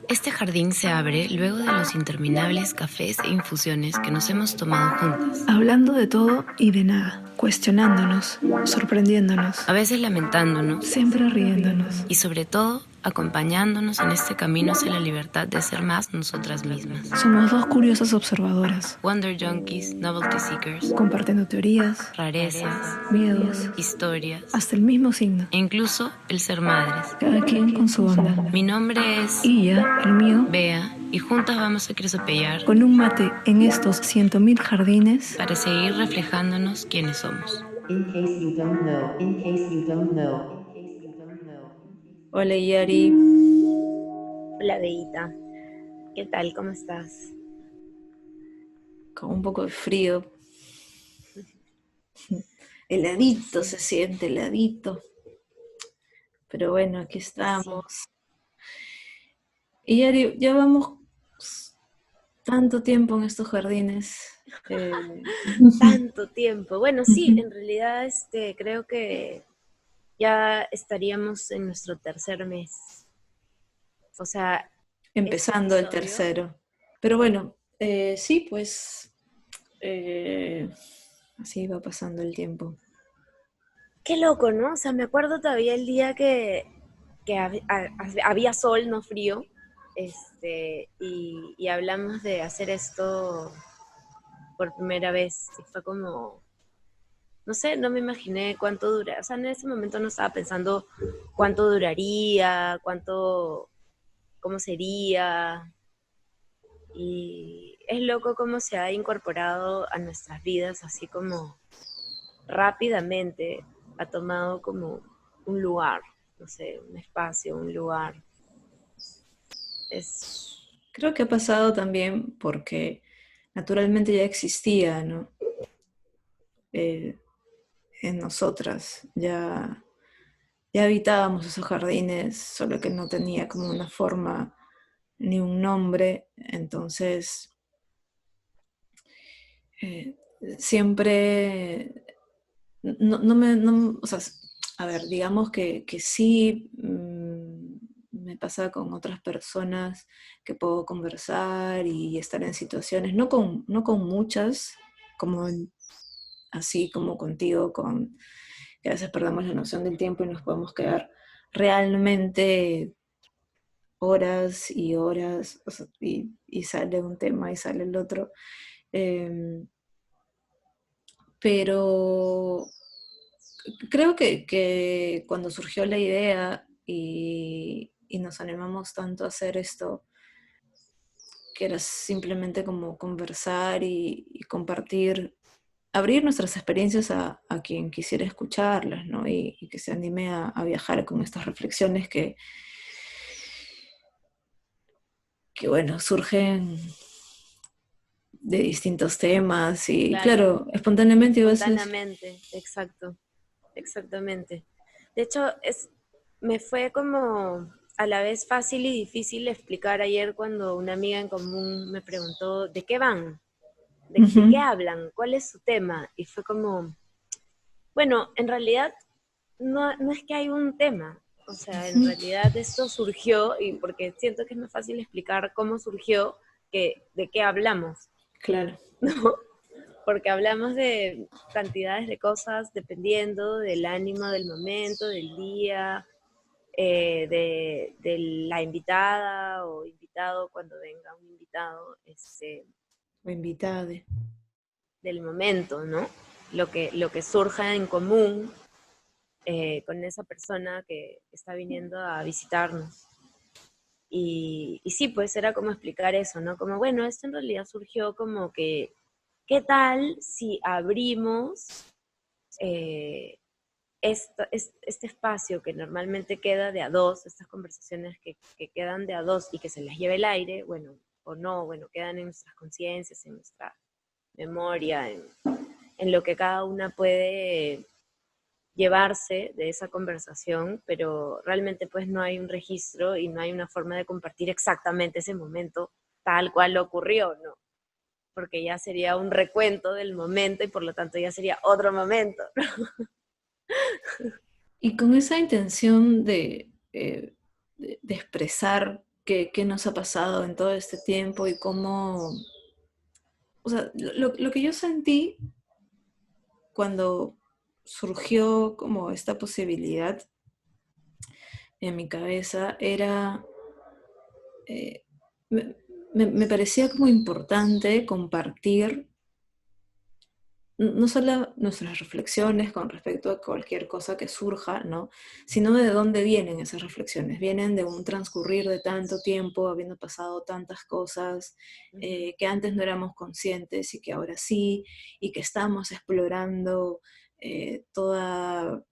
Este jardín se abre luego de los interminables cafés e infusiones que nos hemos tomado juntas. Hablando de todo y de nada, cuestionándonos, sorprendiéndonos, A veces lamentándonos siempre riéndonos. y sobre todo acompañándonos en este camino hacia la libertad de ser más nosotras mismas. Somos dos curiosas observadoras, Wonder junkies, novelty seekers, compartiendo teorías, rarezas, miedos, historias hasta el mismo signo. e incluso el ser madres. Cada quien con su onda. Mi nombre es Illa, el mío, Bea, y juntas vamos a crisopellar con un mate en estos 100.000 jardines. para seguir reflejándonos quiénes somos. In case you don't know, in case you don't know, in case you don't know. Hola Yari, Hola, Beita. ¿Qué tal? ¿Cómo estás? con un poco de frío. Heladito se siente, heladito. Pero bueno, aquí estamos. Y Yari, ya vamos tanto tiempo en estos jardines. Tanto tiempo. Bueno, sí, en realidad creo que ya estaríamos en nuestro tercer mes. O sea, Empezando el episodio. tercero. Pero bueno, sí, pues así va pasando el tiempo. Qué loco, ¿no? O sea, me acuerdo todavía el día que había sol, no frío, y hablamos de hacer esto por primera vez. Y fue como, no sé, no me imaginé cuánto dura. O sea, en ese momento no estaba pensando cuánto duraría, cómo sería. Y es loco cómo se ha incorporado a nuestras vidas, así como rápidamente ha tomado como un lugar, no sé, un espacio, un lugar. Creo que ha pasado también porque naturalmente ya existía, ¿no? En nosotras, ya habitábamos esos jardines, solo que no tenía como una forma ni un nombre, entonces siempre, o sea, a ver, digamos que sí me pasa con otras personas que puedo conversar y estar en situaciones, no con muchas, como así como contigo, que a veces perdemos la noción del tiempo y nos podemos quedar realmente horas y horas, o sea, y sale un tema y sale el otro. Pero creo que cuando surgió la idea y nos animamos tanto a hacer esto, que era simplemente como conversar y compartir, abrir nuestras experiencias a quien quisiera escucharlas, ¿no? Y que se anime a viajar con estas reflexiones que bueno, surgen de distintos temas y claro, espontáneamente a veces... Espontáneamente, exacto, exactamente. De hecho, me fue como a la vez fácil y difícil explicar ayer cuando una amiga en común me preguntó, ¿de qué van? ¿De qué hablan? ¿Cuál es su tema? Y fue como, bueno, en realidad no es que hay un tema, o sea, en realidad esto surgió, y porque siento que es más fácil explicar cómo surgió que de qué hablamos, Claro. ¿no? Porque hablamos de cantidades de cosas dependiendo del ánimo del momento, del día, de la invitada o invitado cuando venga un invitado, O invitade. del momento, ¿no? Lo que surja en común con esa persona que está viniendo a visitarnos. Y sí, pues era como explicar eso, ¿no? Como, bueno, esto en realidad surgió como que, ¿qué tal si abrimos este espacio que normalmente queda de a dos, estas conversaciones que quedan de a dos y que se las lleve el aire, bueno, o no, bueno, quedan en nuestras conciencias, en nuestra memoria, en lo que cada una puede llevarse de esa conversación, pero realmente pues no hay un registro y no hay una forma de compartir exactamente ese momento tal cual ocurrió, ¿no? porque ya sería un recuento del momento y por lo tanto ya sería otro momento. Y con esa intención de expresar qué nos ha pasado en todo este tiempo y cómo, o sea, lo que yo sentí cuando surgió como esta posibilidad en mi cabeza era, eh, me, me parecía como importante compartir no solo nuestras reflexiones con respecto a cualquier cosa que surja, ¿no? Sino de dónde vienen esas reflexiones. Vienen de un transcurrir de tanto tiempo, habiendo pasado tantas cosas que antes no éramos conscientes y que ahora sí, y que estamos explorando toda,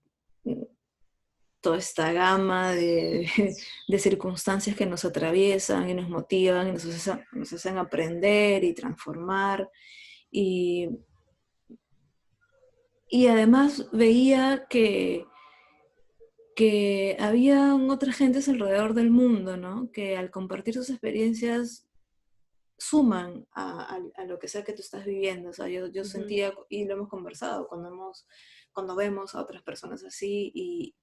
toda esta gama de circunstancias que nos atraviesan y nos motivan y nos hacen aprender y transformar. Y Y además veía que había otras gentes alrededor del mundo, ¿no? Que al compartir sus experiencias suman a lo que sea que tú estás viviendo. O sea, yo sentía, y lo hemos conversado, cuando vemos a otras personas así y,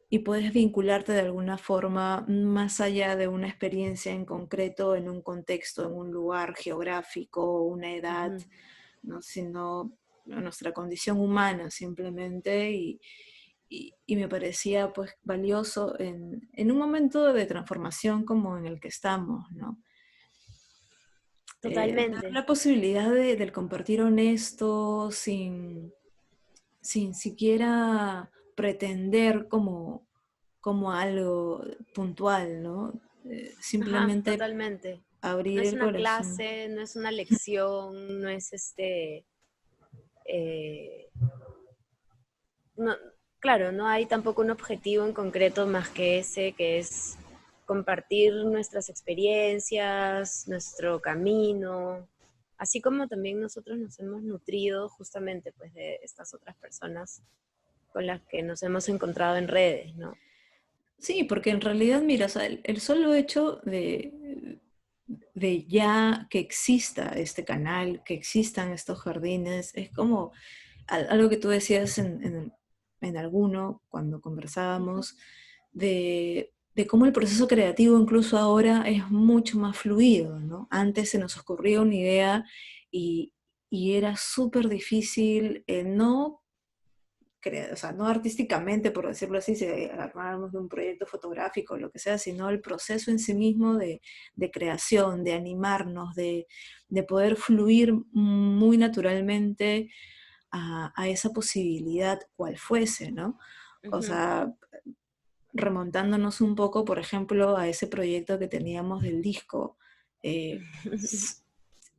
y puedes vincularte de alguna forma más allá de una experiencia en concreto, en un contexto, en un lugar geográfico, una edad, ¿no? Sino nuestra condición humana simplemente y me parecía pues valioso en un momento de transformación como en el que estamos, ¿no? Dar Totalmente. la posibilidad del compartir honesto sin siquiera pretender como algo puntual, ¿no? Ajá, Simplemente totalmente. No abrir es el una corazón. clase, no es una lección, no es eh, no, claro, no hay tampoco un objetivo en concreto más que ese, que es compartir nuestras experiencias, nuestro camino, así como también nosotros nos hemos nutrido justamente pues de estas otras personas con las que nos hemos encontrado en redes, ¿no? Sí, porque en realidad, mira, o sea, el solo hecho de ya que exista este canal, que existan estos jardines, es como algo que tú decías en alguno, cuando conversábamos, de cómo el proceso creativo incluso ahora es mucho más fluido, ¿no? Antes se nos ocurría una idea y, y era súper difícil, no o sea, no artísticamente, por decirlo así, si armáramos de un proyecto fotográfico o lo que sea, sino el proceso en sí mismo de creación, de animarnos, de poder fluir muy naturalmente a esa posibilidad cual fuese, ¿no? O Ujú. sea, remontándonos un poco, por ejemplo, a ese proyecto que teníamos del disco, eh,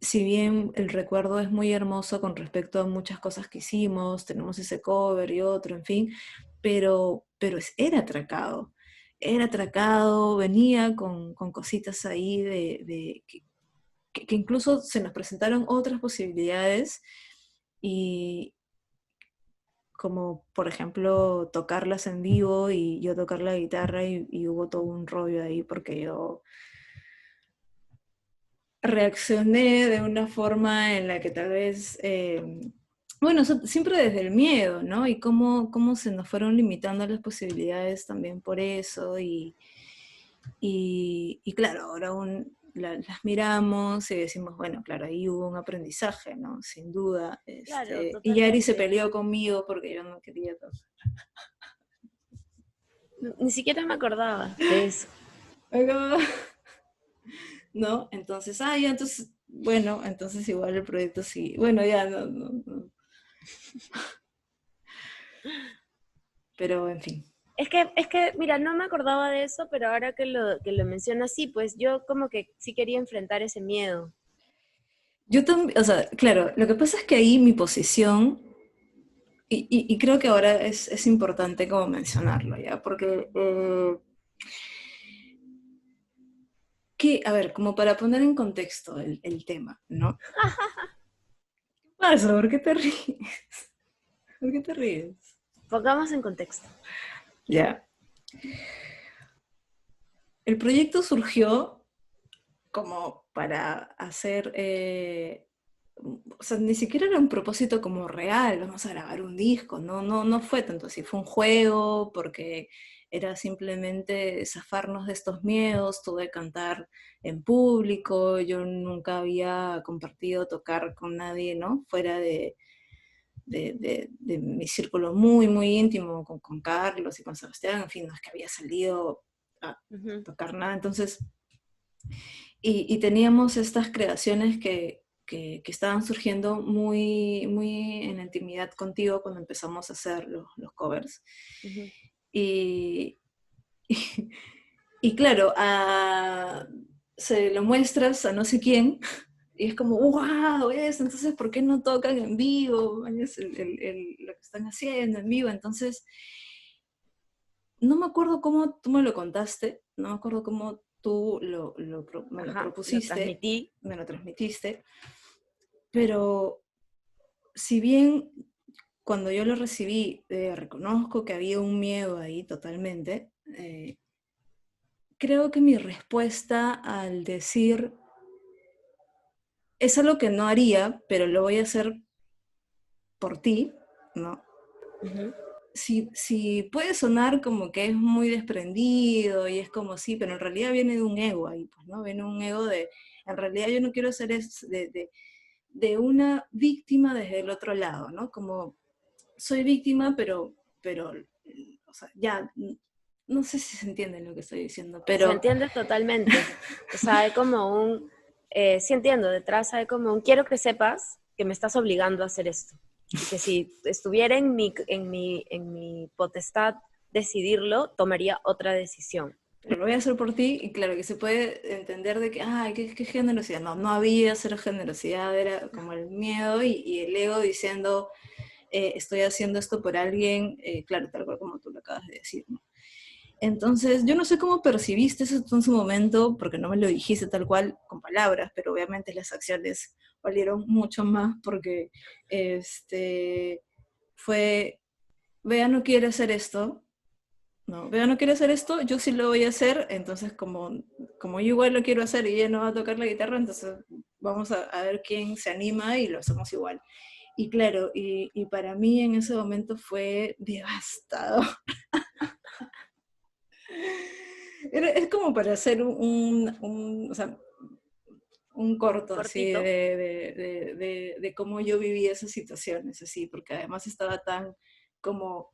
si bien el recuerdo es muy hermoso con respecto a muchas cosas que hicimos, tenemos ese cover y otro, en fin, pero era atracado, venía con cositas ahí que incluso se nos presentaron otras posibilidades y como por ejemplo tocarlas en vivo y yo tocar la guitarra y hubo todo un rollo ahí porque yo reaccioné de una forma en la que tal vez, bueno, siempre desde el miedo, ¿no? Y cómo se nos fueron limitando las posibilidades también por eso. Y claro, ahora las miramos y decimos, bueno, claro, ahí hubo un aprendizaje, ¿no? Sin duda. Claro, Y Yari se totalmente. peleó conmigo porque yo no quería tocar. Ni siquiera me acordaba de eso. ¿No? Entonces, ya, entonces, bueno, entonces igual el proyecto sí. Bueno, ya, no. Pero en fin. Mira, no me acordaba de eso, pero ahora que lo mencionas, sí, pues yo como que sí quería enfrentar ese miedo. Yo también, o sea, claro, lo que pasa es que ahí mi posición, y creo que ahora es importante como mencionarlo, ¿ya? Porque, a ver, como para poner en contexto el tema, ¿no? ¿Qué pasa? ¿Por qué te ríes? ¿Por qué te ríes? Pongamos en contexto. Ya. El proyecto surgió como para hacer, o sea, ni siquiera era un propósito como real, vamos a grabar un disco, no fue tanto así, fue un juego, porque era simplemente zafarnos de estos miedos, tuve que cantar en público, yo nunca había compartido tocar con nadie, ¿no? Fuera de mi círculo muy, muy íntimo, con Carlos y con Sebastián, en fin, no es que había salido a tocar nada, entonces, y teníamos estas creaciones que estaban surgiendo muy, muy en la intimidad contigo cuando empezamos a hacer los covers. Ujú. Y, y claro, se lo muestras a no sé quién, y es como, wow, entonces, ¿por qué no tocan en vivo? Es lo que están haciendo en vivo. Entonces, no me acuerdo cómo tú me lo contaste, no me acuerdo cómo tú me lo Ajá, lo propusiste, transmití. me lo transmitiste, pero si bien cuando yo lo recibí, reconozco que había un miedo ahí totalmente, creo que mi respuesta al decir es algo que no haría, pero lo voy a hacer por ti, ¿no? Ujú. Si puede sonar como que es muy desprendido y es como sí, pero en realidad viene de un ego ahí, pues, ¿no? Viene un ego en realidad yo no quiero ser de una víctima desde el otro lado, ¿no? Como soy víctima, pero o sea, ya, no sé si se entiende lo que estoy diciendo, Se pero entiende totalmente. O sea, hay como sí entiendo, detrás hay como un, quiero que sepas que me estás obligando a hacer esto. Y que si estuviera en mi potestad decidirlo, tomaría otra decisión. lo voy a hacer por ti, y claro que se puede entender de que, ay, qué generosidad. No había cero generosidad, era como el miedo y el ego diciendo, estoy haciendo esto por alguien, claro, tal cual como tú lo acabas de decir, ¿no? Entonces, yo no sé cómo percibiste eso en su momento, porque no me lo dijiste tal cual con palabras, pero obviamente las acciones valieron mucho más porque fue, Bea no quiere hacer esto, no, Bea no quiere hacer esto, yo sí lo voy a hacer, entonces como yo igual lo quiero hacer y ella no va a tocar la guitarra, entonces vamos a ver quién se anima y lo hacemos igual. Y claro, y para mí en ese momento fue devastador. Es como para hacer o sea, un corto así Cortito. de cómo yo viví esas situaciones, así, porque además estaba tan como,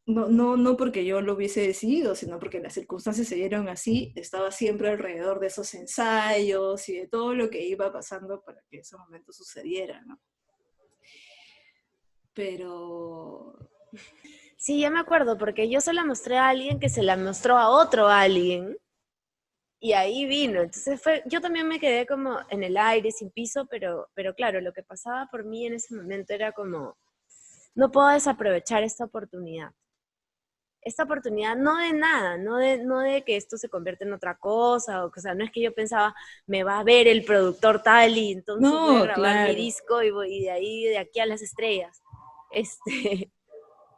no porque yo lo hubiese decidido, sino porque las circunstancias se dieron así, estaba siempre alrededor de esos ensayos y de todo lo que iba pasando para que ese momento sucediera, ¿no? Pero... Sí, ya me acuerdo, porque yo se la mostré a alguien que se la mostró a otro alguien y ahí vino. Entonces yo también me quedé como en el aire, sin piso, pero claro, lo que pasaba por mí en ese momento era como, no puedo desaprovechar esta oportunidad. Esta oportunidad no de nada, no de que esto se convierta en otra cosa, o sea, no es que yo pensaba, me va a ver el productor tal y entonces voy a No, grabar mi claro. disco y de aquí a las estrellas.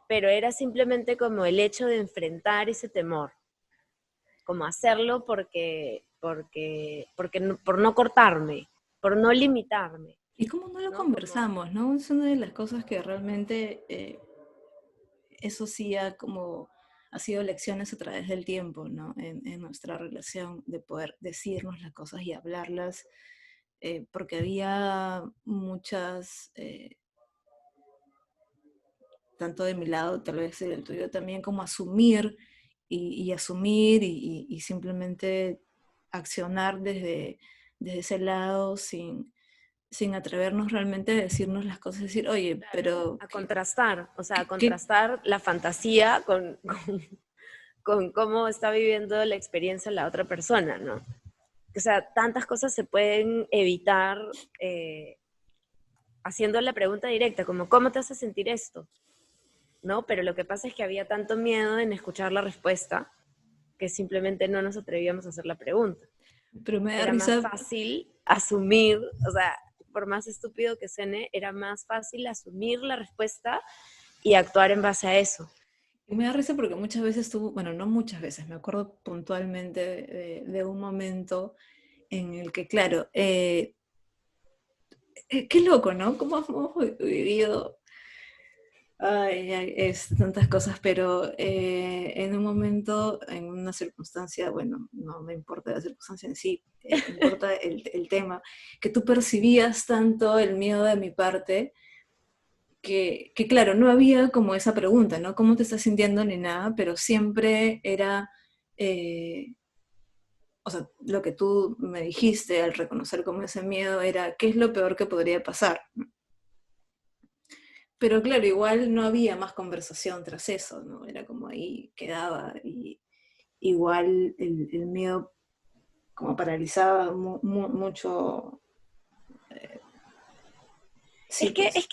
Pero era simplemente como el hecho de enfrentar ese temor, como hacerlo por no cortarme, por no limitarme, ¿Y cómo no lo ¿no? Como, conversamos, no? Es una de las cosas que realmente eso sí ha sido lecciones a través del tiempo, ¿no? En nuestra relación, de poder decirnos las cosas y hablarlas, porque había muchas, tanto de mi lado, tal vez del tuyo también, como asumir y asumir y simplemente accionar desde ese lado sin atrevernos realmente a decirnos las cosas, decir, oye, claro, pero a contrastar, o sea, a ¿qué? contrastar la fantasía con cómo está viviendo la experiencia la otra persona, ¿no? O sea, tantas cosas se pueden evitar haciendo la pregunta directa, como ¿cómo te hace sentir esto? ¿No? Pero lo que pasa es que había tanto miedo en escuchar la respuesta que simplemente no nos atrevíamos a hacer la pregunta. Pero me da Era risa. más fácil asumir, o sea, por más estúpido que suene, era más fácil asumir la respuesta y actuar en base a eso. Y me da risa porque muchas veces bueno, no muchas veces, me acuerdo puntualmente de un momento en el que, claro, qué loco, ¿no? ¿Cómo hemos vivido tantas cosas? Pero en un momento, en una circunstancia, bueno, no me importa la circunstancia en sí, importa el tema, que tú percibías tanto el miedo de mi parte, que claro, no había como esa pregunta, ¿no? ¿Cómo te estás sintiendo ni nada? Pero siempre era, eh, o sea, lo que tú me dijiste al reconocer como ese miedo era, ¿qué es lo peor que podría pasar? Pero claro, igual no había más conversación tras eso, ¿no? Era como ahí quedaba y igual el miedo como paralizaba mucho. Sí, pues. Es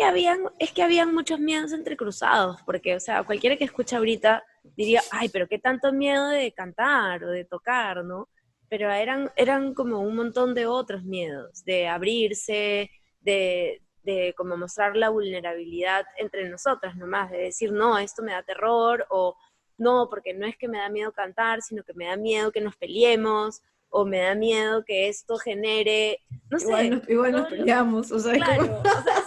que habían muchos miedos entrecruzados, porque, o sea, cualquiera que escucha ahorita diría, ay, pero qué tanto miedo de cantar o de tocar, ¿no? Pero eran como un montón de otros miedos, de abrirse, de como mostrar la vulnerabilidad entre nosotras nomás, de decir, no, esto me da terror, o no, porque no es que me da miedo cantar, sino que me da miedo que nos peleemos, o me da miedo que esto genere, no Igual sé, nos peleamos, o sea, es como... claro, o sea,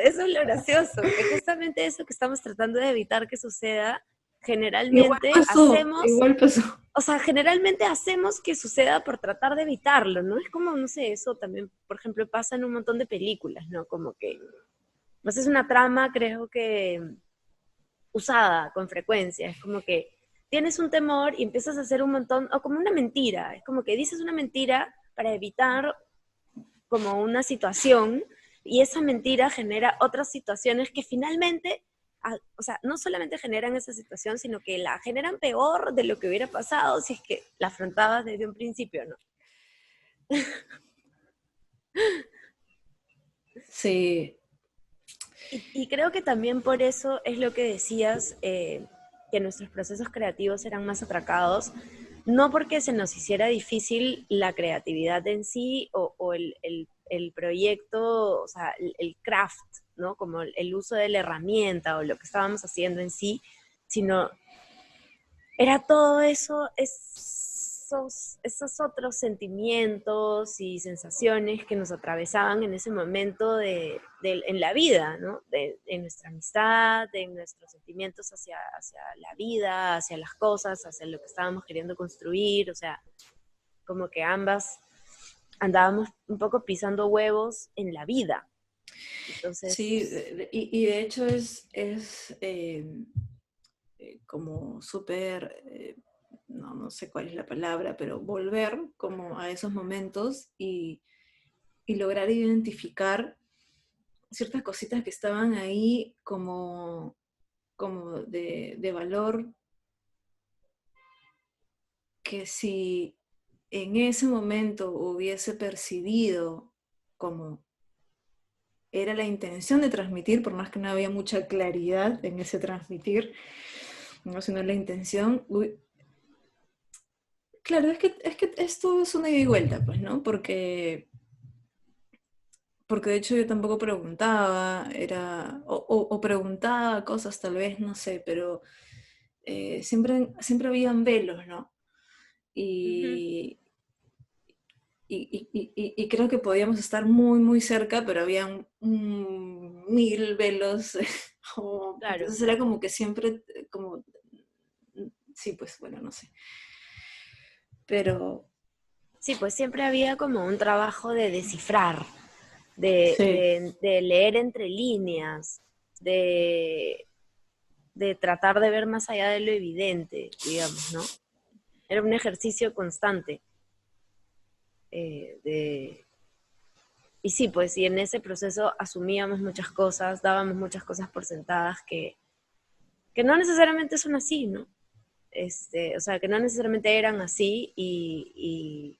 eso es lo gracioso, que justamente eso que estamos tratando de evitar que suceda, generalmente hacemos, Igual pasó. o sea, generalmente hacemos que suceda por tratar de evitarlo, ¿no? Es como, no sé, eso también, por ejemplo, pasa en un montón de películas, ¿no? Como que, pues es una trama, creo que, usada con frecuencia, es como que tienes un temor y empiezas a hacer un montón, o como una mentira, es como que dices una mentira para evitar como una situación y esa mentira genera otras situaciones que finalmente, o sea, no solamente generan esa situación, sino que la generan peor de lo que hubiera pasado si es que la afrontabas desde un principio, ¿no? Sí, Y creo que también por eso es lo que decías, que nuestros procesos creativos eran más atracados, no porque se nos hiciera difícil la creatividad en sí o el proyecto, o sea, el craft, ¿no? Como el uso de la herramienta o lo que estábamos haciendo en sí, sino era todo eso, esos otros sentimientos y sensaciones que nos atravesaban en ese momento en la vida, ¿no? En nuestra amistad, en nuestros sentimientos hacia la vida, hacia las cosas, hacia lo que estábamos queriendo construir, o sea, como que ambas andábamos un poco pisando huevos en la vida. sí, Entonces, y de hecho es como súper, no sé cuál es la palabra, pero volver como a esos momentos y lograr identificar ciertas cositas que estaban ahí como de valor, que si en ese momento hubiese percibido como era la intención de transmitir, por más que no había mucha claridad en ese transmitir, no, sino la intención, claro, es que esto es una ida y vuelta, pues, ¿no? Porque de hecho yo tampoco preguntaba, o preguntaba cosas tal vez, no sé, pero siempre habían velos, ¿no? ujú, Y, y creo que podíamos estar muy, muy cerca, pero habían 1000 velos, claro. entonces era como que siempre, como, sí, pues bueno, no sé, pero Sí, pues siempre había como un trabajo de descifrar, sí, de leer entre líneas, de, de tratar de ver más allá de lo evidente, digamos, ¿no? Era un ejercicio constante. De, y sí, pues, y en ese proceso asumíamos muchas cosas, dábamos muchas cosas por sentadas que no necesariamente son así, ¿no? O sea, que no necesariamente eran así y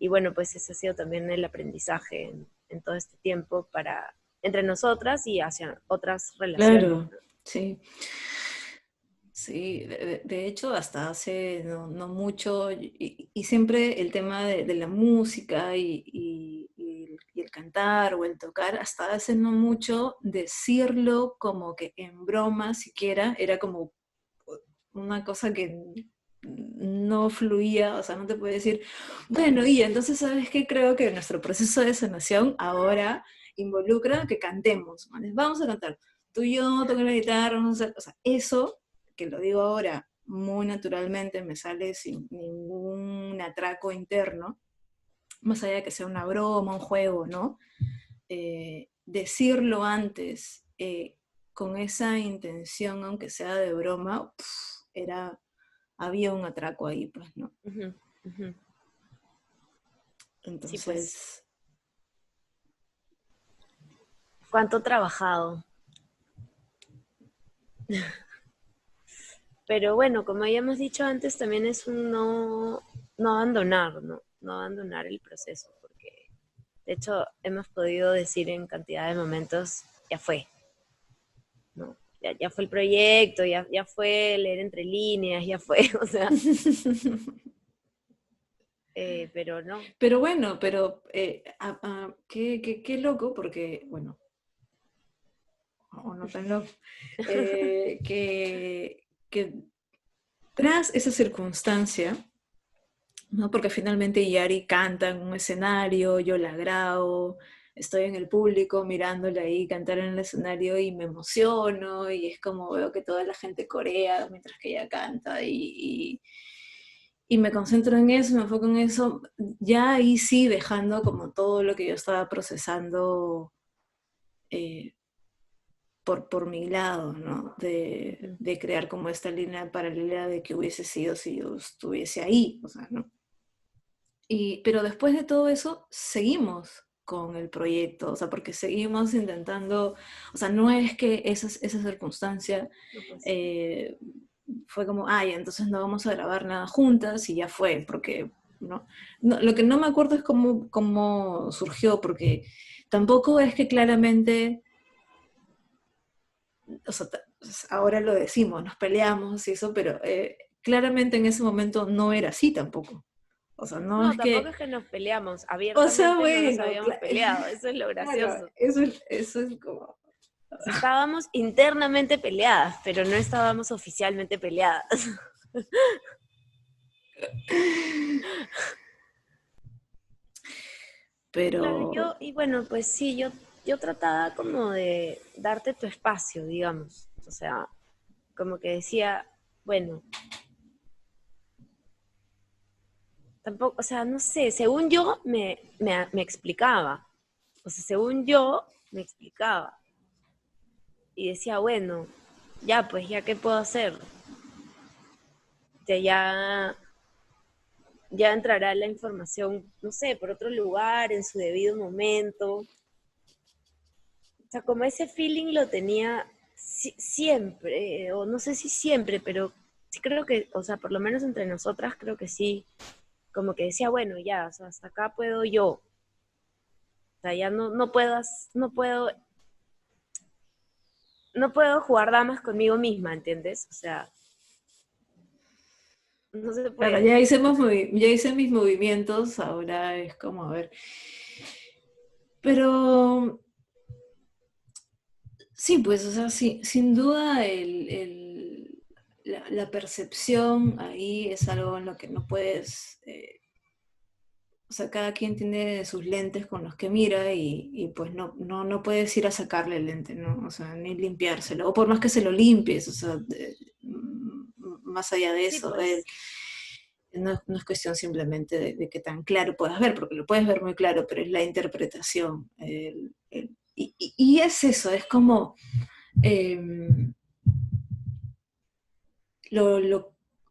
bueno, pues ese ha sido también el aprendizaje en todo este tiempo para entre nosotras y hacia otras relaciones, claro, ¿no? sí. Sí, de hecho, hasta hace no mucho, y siempre el tema de la música y el cantar o el tocar, hasta hace no mucho, decirlo como que en broma siquiera, era como una cosa que no fluía, o sea, no te puedo decir, bueno, y entonces, ¿sabes qué? Creo que nuestro proceso de sanación ahora involucra que cantemos, ¿vale? Vamos a cantar, tú y yo, tocar la guitarra, vamos a hacer, o sea, eso, que lo digo ahora muy naturalmente, me sale sin ningún atraco interno, más allá de que sea una broma, un juego, ¿no? Decirlo antes con esa intención, aunque sea de broma, había un atraco ahí, pues, ¿no? Ujú, ujú. Sí, pues, Entonces, cuánto trabajado. Pero bueno, como ya hemos dicho antes, también es un no abandonar, ¿no? No abandonar el proceso, porque de hecho hemos podido decir en cantidad de momentos, ya fue, ¿no? Ya fue el proyecto, ya fue leer entre líneas, ya fue, o sea, pero no. pero bueno, qué loco, porque, bueno, o no tan loco, que tras esa circunstancia, ¿no? Porque finalmente Yari canta en un escenario, yo la grabo, estoy en el público mirándola ahí cantar en el escenario y me emociono y es como veo que toda la gente corea mientras que ella canta y me concentro en eso, me enfoco en eso, ya ahí sí dejando como todo lo que yo estaba procesando eh, por mi lado, ¿no? Ujú. De crear como esta línea paralela de que hubiese sido si yo estuviese ahí, o sea, ¿no? Pero después de todo eso, seguimos con el proyecto, o sea, porque seguimos intentando, o sea, no es que esa circunstancia No, pues, eh, fue como, ay, entonces no vamos a grabar nada juntas y ya fue, porque, ¿no? Lo que no me acuerdo es cómo surgió, porque tampoco es que claramente, o sea, ahora lo decimos, nos peleamos y eso, pero claramente en ese momento no era así tampoco. O sea, no no, es tampoco que, es que nos peleamos, o sea, abiertamente no nos bueno, habíamos peleado, eso es lo claro, gracioso. eso es como... O sea, estábamos internamente peleadas, pero no estábamos oficialmente peleadas. Claro, Pero y bueno, pues sí, yo trataba como de darte tu espacio, digamos. O sea, como que decía, bueno, tampoco, o sea, no sé, según yo me explicaba. O sea, según yo me explicaba. Y decía, bueno, ya, pues ya, ¿qué puedo hacer? Ya, ya entrará la información, no sé, por otro lugar, en su debido momento. O sea, como ese feeling lo tenía siempre, o no sé si siempre, pero sí creo que, o sea, por lo menos entre nosotras creo que sí, como que decía, bueno, ya, o sea, hasta acá puedo yo, o sea, ya no puedo jugar damas conmigo misma, ¿entiendes? O sea, no se claro, puede. ya hice mis movimientos, ahora es como, a ver. Pero sí, pues, o sea, sí, sin duda la percepción ahí es algo en lo que no puedes, o sea, cada quien tiene sus lentes con los que mira y pues no puedes ir a sacarle el lente, ¿no? O sea, ni limpiárselo, o por más que se lo limpies, o sea, más allá de Sí, eso, pues, no es cuestión simplemente de que tan claro puedas ver, porque lo puedes ver muy claro, pero es la interpretación. Y es eso, es como eh,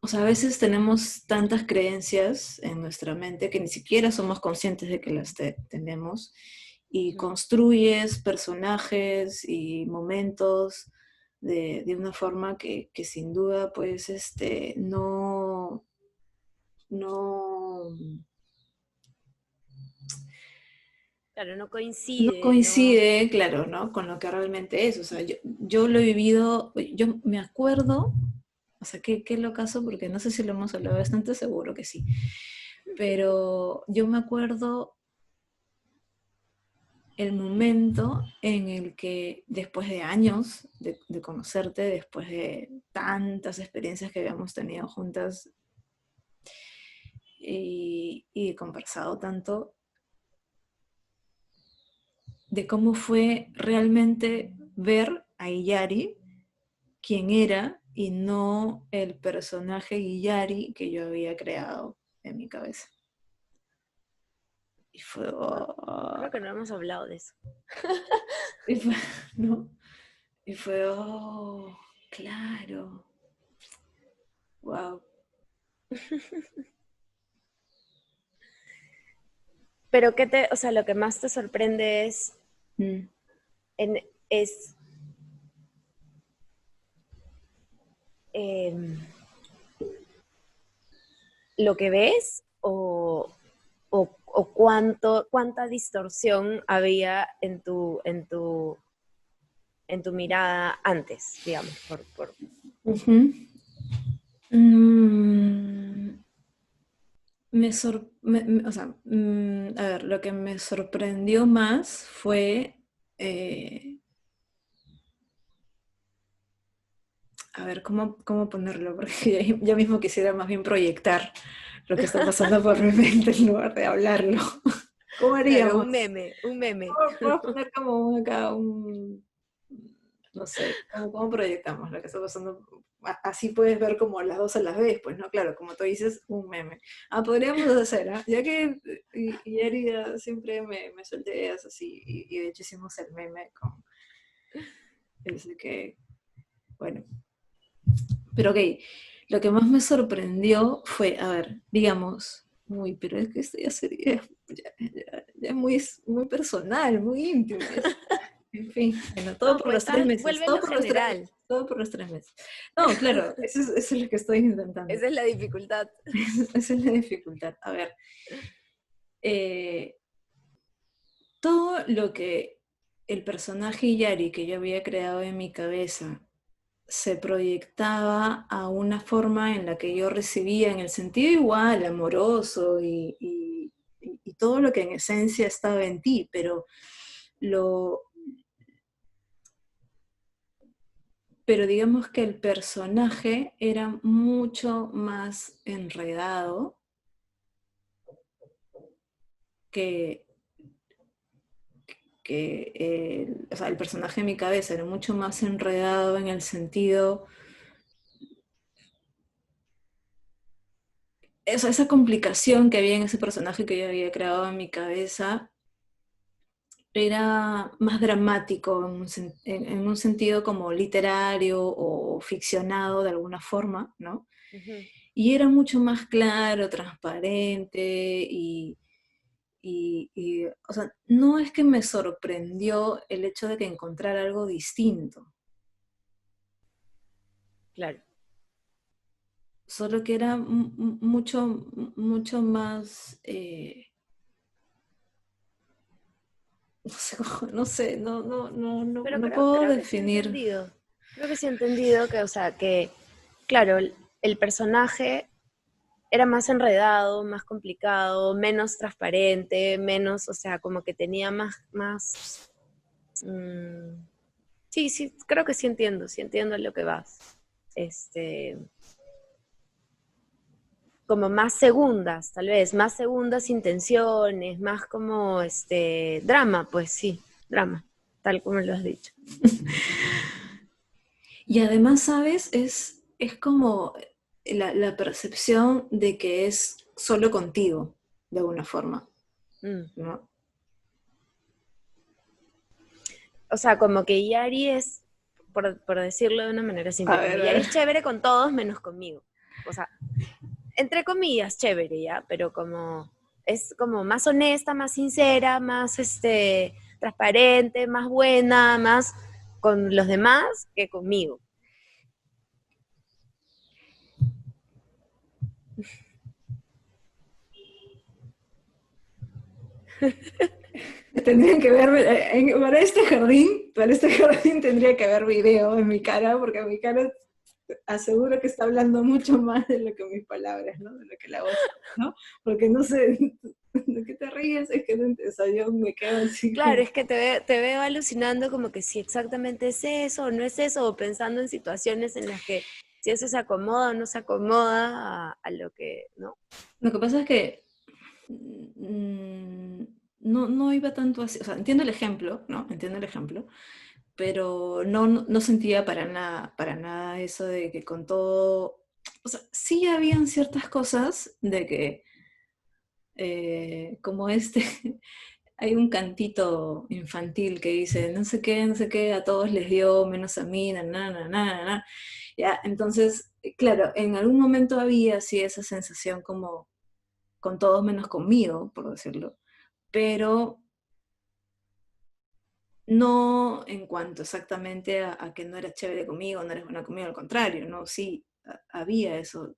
o sea, a veces tenemos tantas creencias en nuestra mente que ni siquiera somos conscientes de que las tenemos y ujú, construyes personajes y momentos de una forma que sin duda pues no, claro, no no coincide, no. coincide, claro, ¿no? Con lo que realmente es. O sea, yo lo he vivido, yo me acuerdo, o sea, qué locazo, porque no sé si lo hemos hablado bastante, seguro que sí. Pero yo me acuerdo el momento en el que después de años de conocerte, después de tantas experiencias que habíamos tenido juntas, y he conversado tanto de cómo fue realmente ver a Iyari quien era y no el personaje Iyari que yo había creado en mi cabeza. Y fue, Creo que no hemos hablado de eso. y fue, ¿no? Y fue, claro, wow. Pero o sea, lo que más te sorprende Mm. es em, lo que ves o cuánta distorsión había en tu mirada antes, digamos, Ujú. Mm, o sea, a ver, lo que me sorprendió más fue, a ver, ¿cómo ponerlo? Porque ya mismo quisiera más bien proyectar lo que está pasando por mi mente en lugar de hablarlo. ¿Cómo Claro, haríamos? un meme. Vamos a poner como acá no sé, ¿cómo proyectamos lo que está pasando? Así puedes ver como las dos a la vez, pues, ¿no? Claro, como tú dices, un meme. Podríamos hacer, ¿ah? Ya que y Erika siempre me suelta ideas así, y de hecho hicimos el meme con ese que, bueno. Pero ok, lo que más me sorprendió fue, a ver, digamos, pero es que esto ya sería, ya es muy personal, muy íntimo. En fin, bueno, todo No, por pues los 3 meses, vuelve lo general. todo por los 3 meses. No, claro, eso es lo que estoy intentando. Esa es la dificultad. Esa es la dificultad. A ver, todo lo que el personaje Yari que yo había creado en mi cabeza se proyectaba a una forma en la que yo recibía, en el sentido igual, amoroso y todo lo que en esencia estaba en ti, pero lo, pero digamos que el personaje era mucho más enredado que, o sea, el personaje en mi cabeza era mucho más enredado en el sentido, esa complicación que había en ese personaje que yo había creado en mi cabeza era más dramático en un sentido como literario o ficcionado de alguna forma, ¿no? Ujú. Y era mucho más claro, transparente o sea, no es que me sorprendió el hecho de que encontrara algo distinto, Claro. solo que era mucho más, no sé, Pero no puedo creo que sí he definir. entendido. Creo que sí he entendido que, o sea, que, claro, el personaje era más enredado, más complicado, menos transparente, menos, o sea, como que tenía más, mm, sí, sí, creo que sí entiendo a lo que vas. Este, como más segundas, tal vez, más segundas intenciones, más como drama, pues sí, drama, tal como lo has dicho. Y además, ¿sabes? Es como la percepción de que es solo contigo, de alguna forma, Mm. ¿no? O sea, como que Yari es, por decirlo de una manera A simple, como ver, a Yari ver. es chévere con todos menos conmigo. O sea, entre comillas, chévere, ¿ya? Pero como es como más honesta, más sincera, más transparente, más buena, más con los demás que conmigo. Tendrían que ver, para este jardín tendría que haber video en mi cara, porque mi cara aseguro que está hablando mucho más de lo que mis palabras, ¿no? De lo que la voz, ¿no? Porque no sé, ¿de qué te ríes? Es que o sea, yo me quedo así Claro, como, es que te veo alucinando como que si exactamente es eso o no es eso, o pensando en situaciones en las que si eso se acomoda o no se acomoda a lo que, ¿no? Lo que pasa es que mm, no iba tanto así, o sea, entiendo el ejemplo, ¿no? Entiendo el ejemplo, pero no sentía para nada eso de que con todo, o sea, sí habían ciertas cosas de que, como hay un cantito infantil que dice, no sé qué, a todos les dio, menos a mí, na. Ya, entonces, claro, en algún momento había así esa sensación como con todos menos conmigo, por decirlo, pero no en cuanto exactamente a que no eras chévere conmigo, no eres buena conmigo, al contrario, ¿no? Sí, había eso.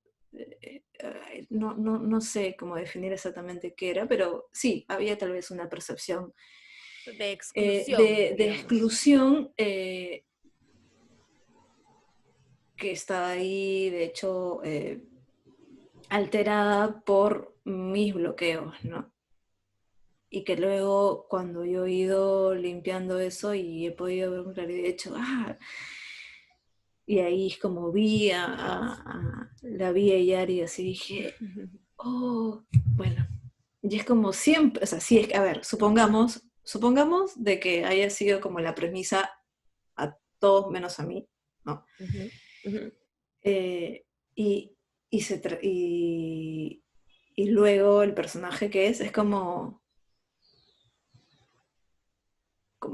No sé cómo definir exactamente qué era, pero sí, había tal vez una percepción De exclusión, de digamos. exclusión que está ahí, de hecho, alterada por mis bloqueos, ¿no? Y que luego cuando yo he ido limpiando eso y he podido ver con claridad, he hecho, y ahí es como la vi a Yari y así dije, oh, bueno, y es como siempre, o sea, sí es que, a ver, supongamos de que haya sido como la premisa a todos menos a mí, ¿no? Ujú, ujú. Eh, y, y, y luego el personaje que es como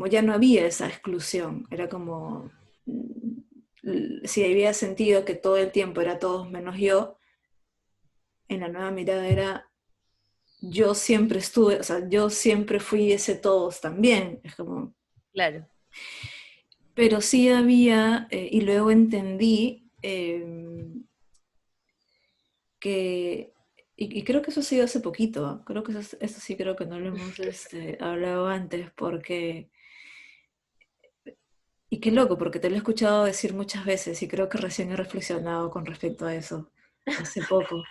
ya no había esa exclusión, era como, si había sentido que todo el tiempo era todos menos yo, en la nueva mirada era yo siempre estuve, o sea, yo siempre fui ese todos también, es como, Claro. pero sí había, y luego entendí que, y creo que eso ha sido hace poquito, ¿ah? Creo que eso sí creo que no lo hemos hablado antes, porque, y qué loco, porque te lo he escuchado decir muchas veces y creo que recién he reflexionado con respecto a eso, hace poco,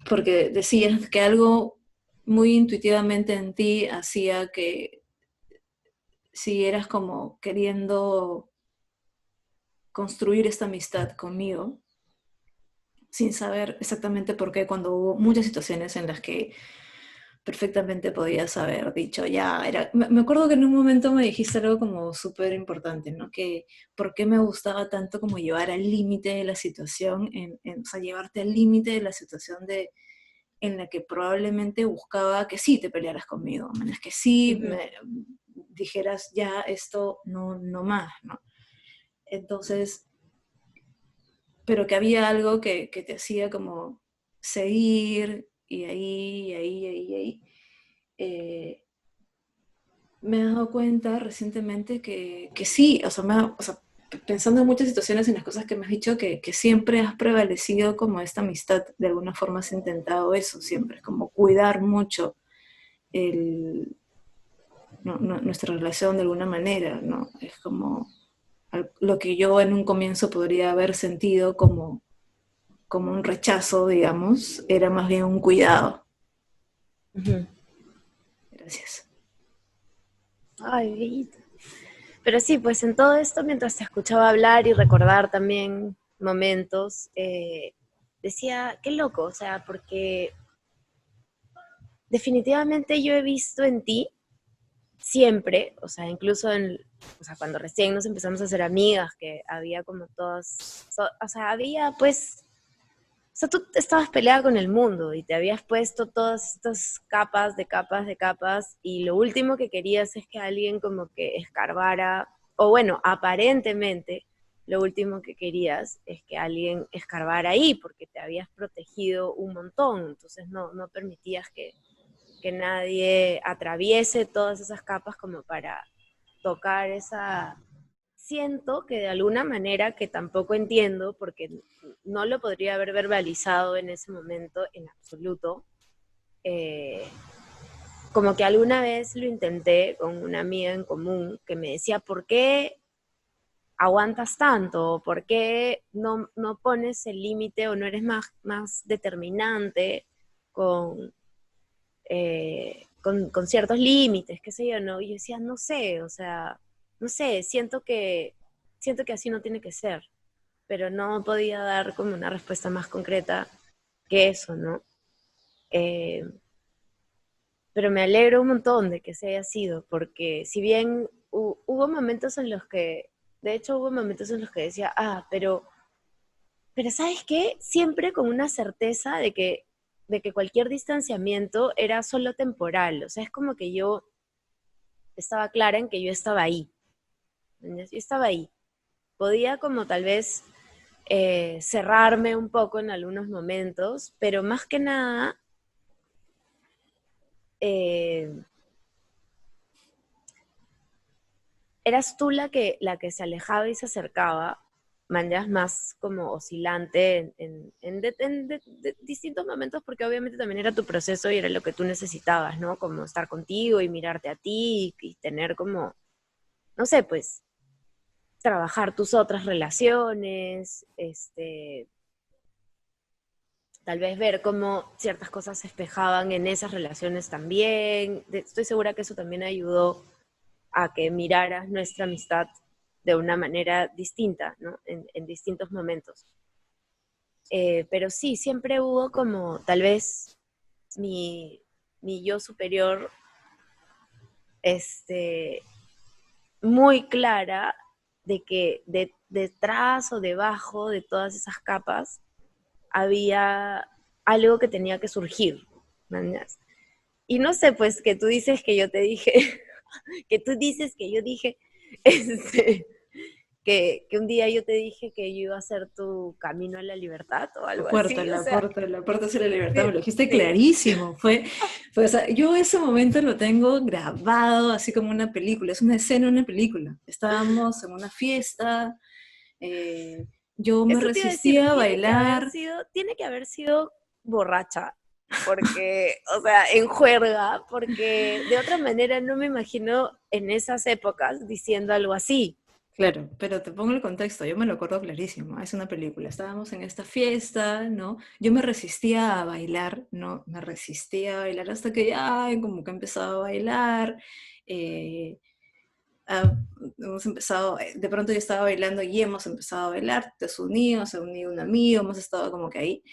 porque decías que algo muy intuitivamente en ti hacía que si eras como queriendo construir esta amistad conmigo, sin saber exactamente por qué, cuando hubo muchas situaciones en las que perfectamente podías haber dicho, ya, me acuerdo que en un momento me dijiste algo como súper importante, ¿no? Que por qué me gustaba tanto como llevar al límite de la situación, o sea, llevarte al límite de la situación en la que probablemente buscaba que sí te pelearas conmigo, es que sí Ujú. me dijeras, ya, esto no más, ¿no? Entonces, pero que había algo que te hacía como seguir y ahí. Eh, Me he dado cuenta recientemente que sí, o sea, o sea, pensando en muchas situaciones, en las cosas que me has dicho, que siempre has prevalecido como esta amistad, de alguna forma has intentado eso, siempre, es como cuidar mucho el, nuestra relación de alguna manera, ¿no? Es como lo que yo en un comienzo podría haber sentido como un rechazo, digamos, era más bien un cuidado. Ujú. Gracias. Ay, bellito. Pero sí, pues en todo esto, mientras te escuchaba hablar y recordar también momentos, decía, qué loco, o sea, porque definitivamente yo he visto en ti siempre, o sea, incluso o sea, cuando recién nos empezamos a hacer amigas, que había como todas, o sea, había pues, o sea, tú estabas peleada con el mundo y te habías puesto todas estas capas de capas de capas y lo último que querías es que alguien como que escarbara, o bueno, aparentemente lo último que querías es que alguien escarbara ahí porque te habías protegido un montón, entonces no permitías que nadie atraviese todas esas capas como para tocar esa... Siento que de alguna manera, que tampoco entiendo, porque no lo podría haber verbalizado en ese momento en absoluto, eh, como que alguna vez lo intenté con una amiga en común que me decía, ¿por qué aguantas tanto? ¿Por qué no pones el límite o no eres más determinante con, con ciertos límites, qué sé yo, ¿no? Y yo decía, no sé, o sea, no sé, siento que así no tiene que ser. pero no podía dar como una respuesta más concreta que eso, ¿no? Eh, pero me alegro un montón de que se haya sido, porque si bien hubo momentos en los que, de hecho hubo momentos en los que decía, pero ¿sabes qué? Siempre con una certeza de que cualquier distanciamiento era solo temporal, o sea, es como que yo estaba clara en que yo estaba ahí, ¿entiendes? Yo estaba ahí. Podía como tal vez cerrarme un poco en algunos momentos, pero más que nada, eh, eras tú la que se alejaba y se acercaba, maneras más como oscilante de distintos momentos, porque obviamente también era tu proceso y era lo que tú necesitabas, ¿no? Como estar contigo y mirarte a ti y tener como, no sé, pues trabajar tus otras relaciones, tal vez ver cómo ciertas cosas se espejaban en esas relaciones también. Estoy segura que eso también ayudó a que miraras nuestra amistad de una manera distinta, ¿no? En distintos momentos. Pero sí, siempre hubo como tal vez mi, mi yo superior este, muy clara de que detrás o debajo de todas esas capas había algo que tenía que surgir. ¿Mañas? Y no sé, pues que tú dices que yo te dije, que tú dices que yo dije, este, que un día yo te dije que yo iba a hacer tu camino a la libertad o algo así, o sea, La puerta hacia la libertad, me sí, lo dijiste sí. clarísimo, o sea, yo ese momento lo tengo grabado así como una película, es una escena de una película. Estábamos en una fiesta, eh, yo me Eso te iba a decir, resistía a bailar, tiene que haber sido borracha, porque, o sea, en juerga, porque de otra manera no me imagino en esas épocas diciendo algo así. claro, pero te pongo el contexto, yo me lo acuerdo clarísimo, es una película, estábamos en esta fiesta, ¿no? Yo me resistía a bailar, ¿no? Me resistía a bailar hasta que ya como que he empezado a bailar, eh, ah, hemos empezado, de pronto yo estaba bailando y hemos empezado a bailar, te has unido, se ha unido un amigo, hemos estado como que ahí.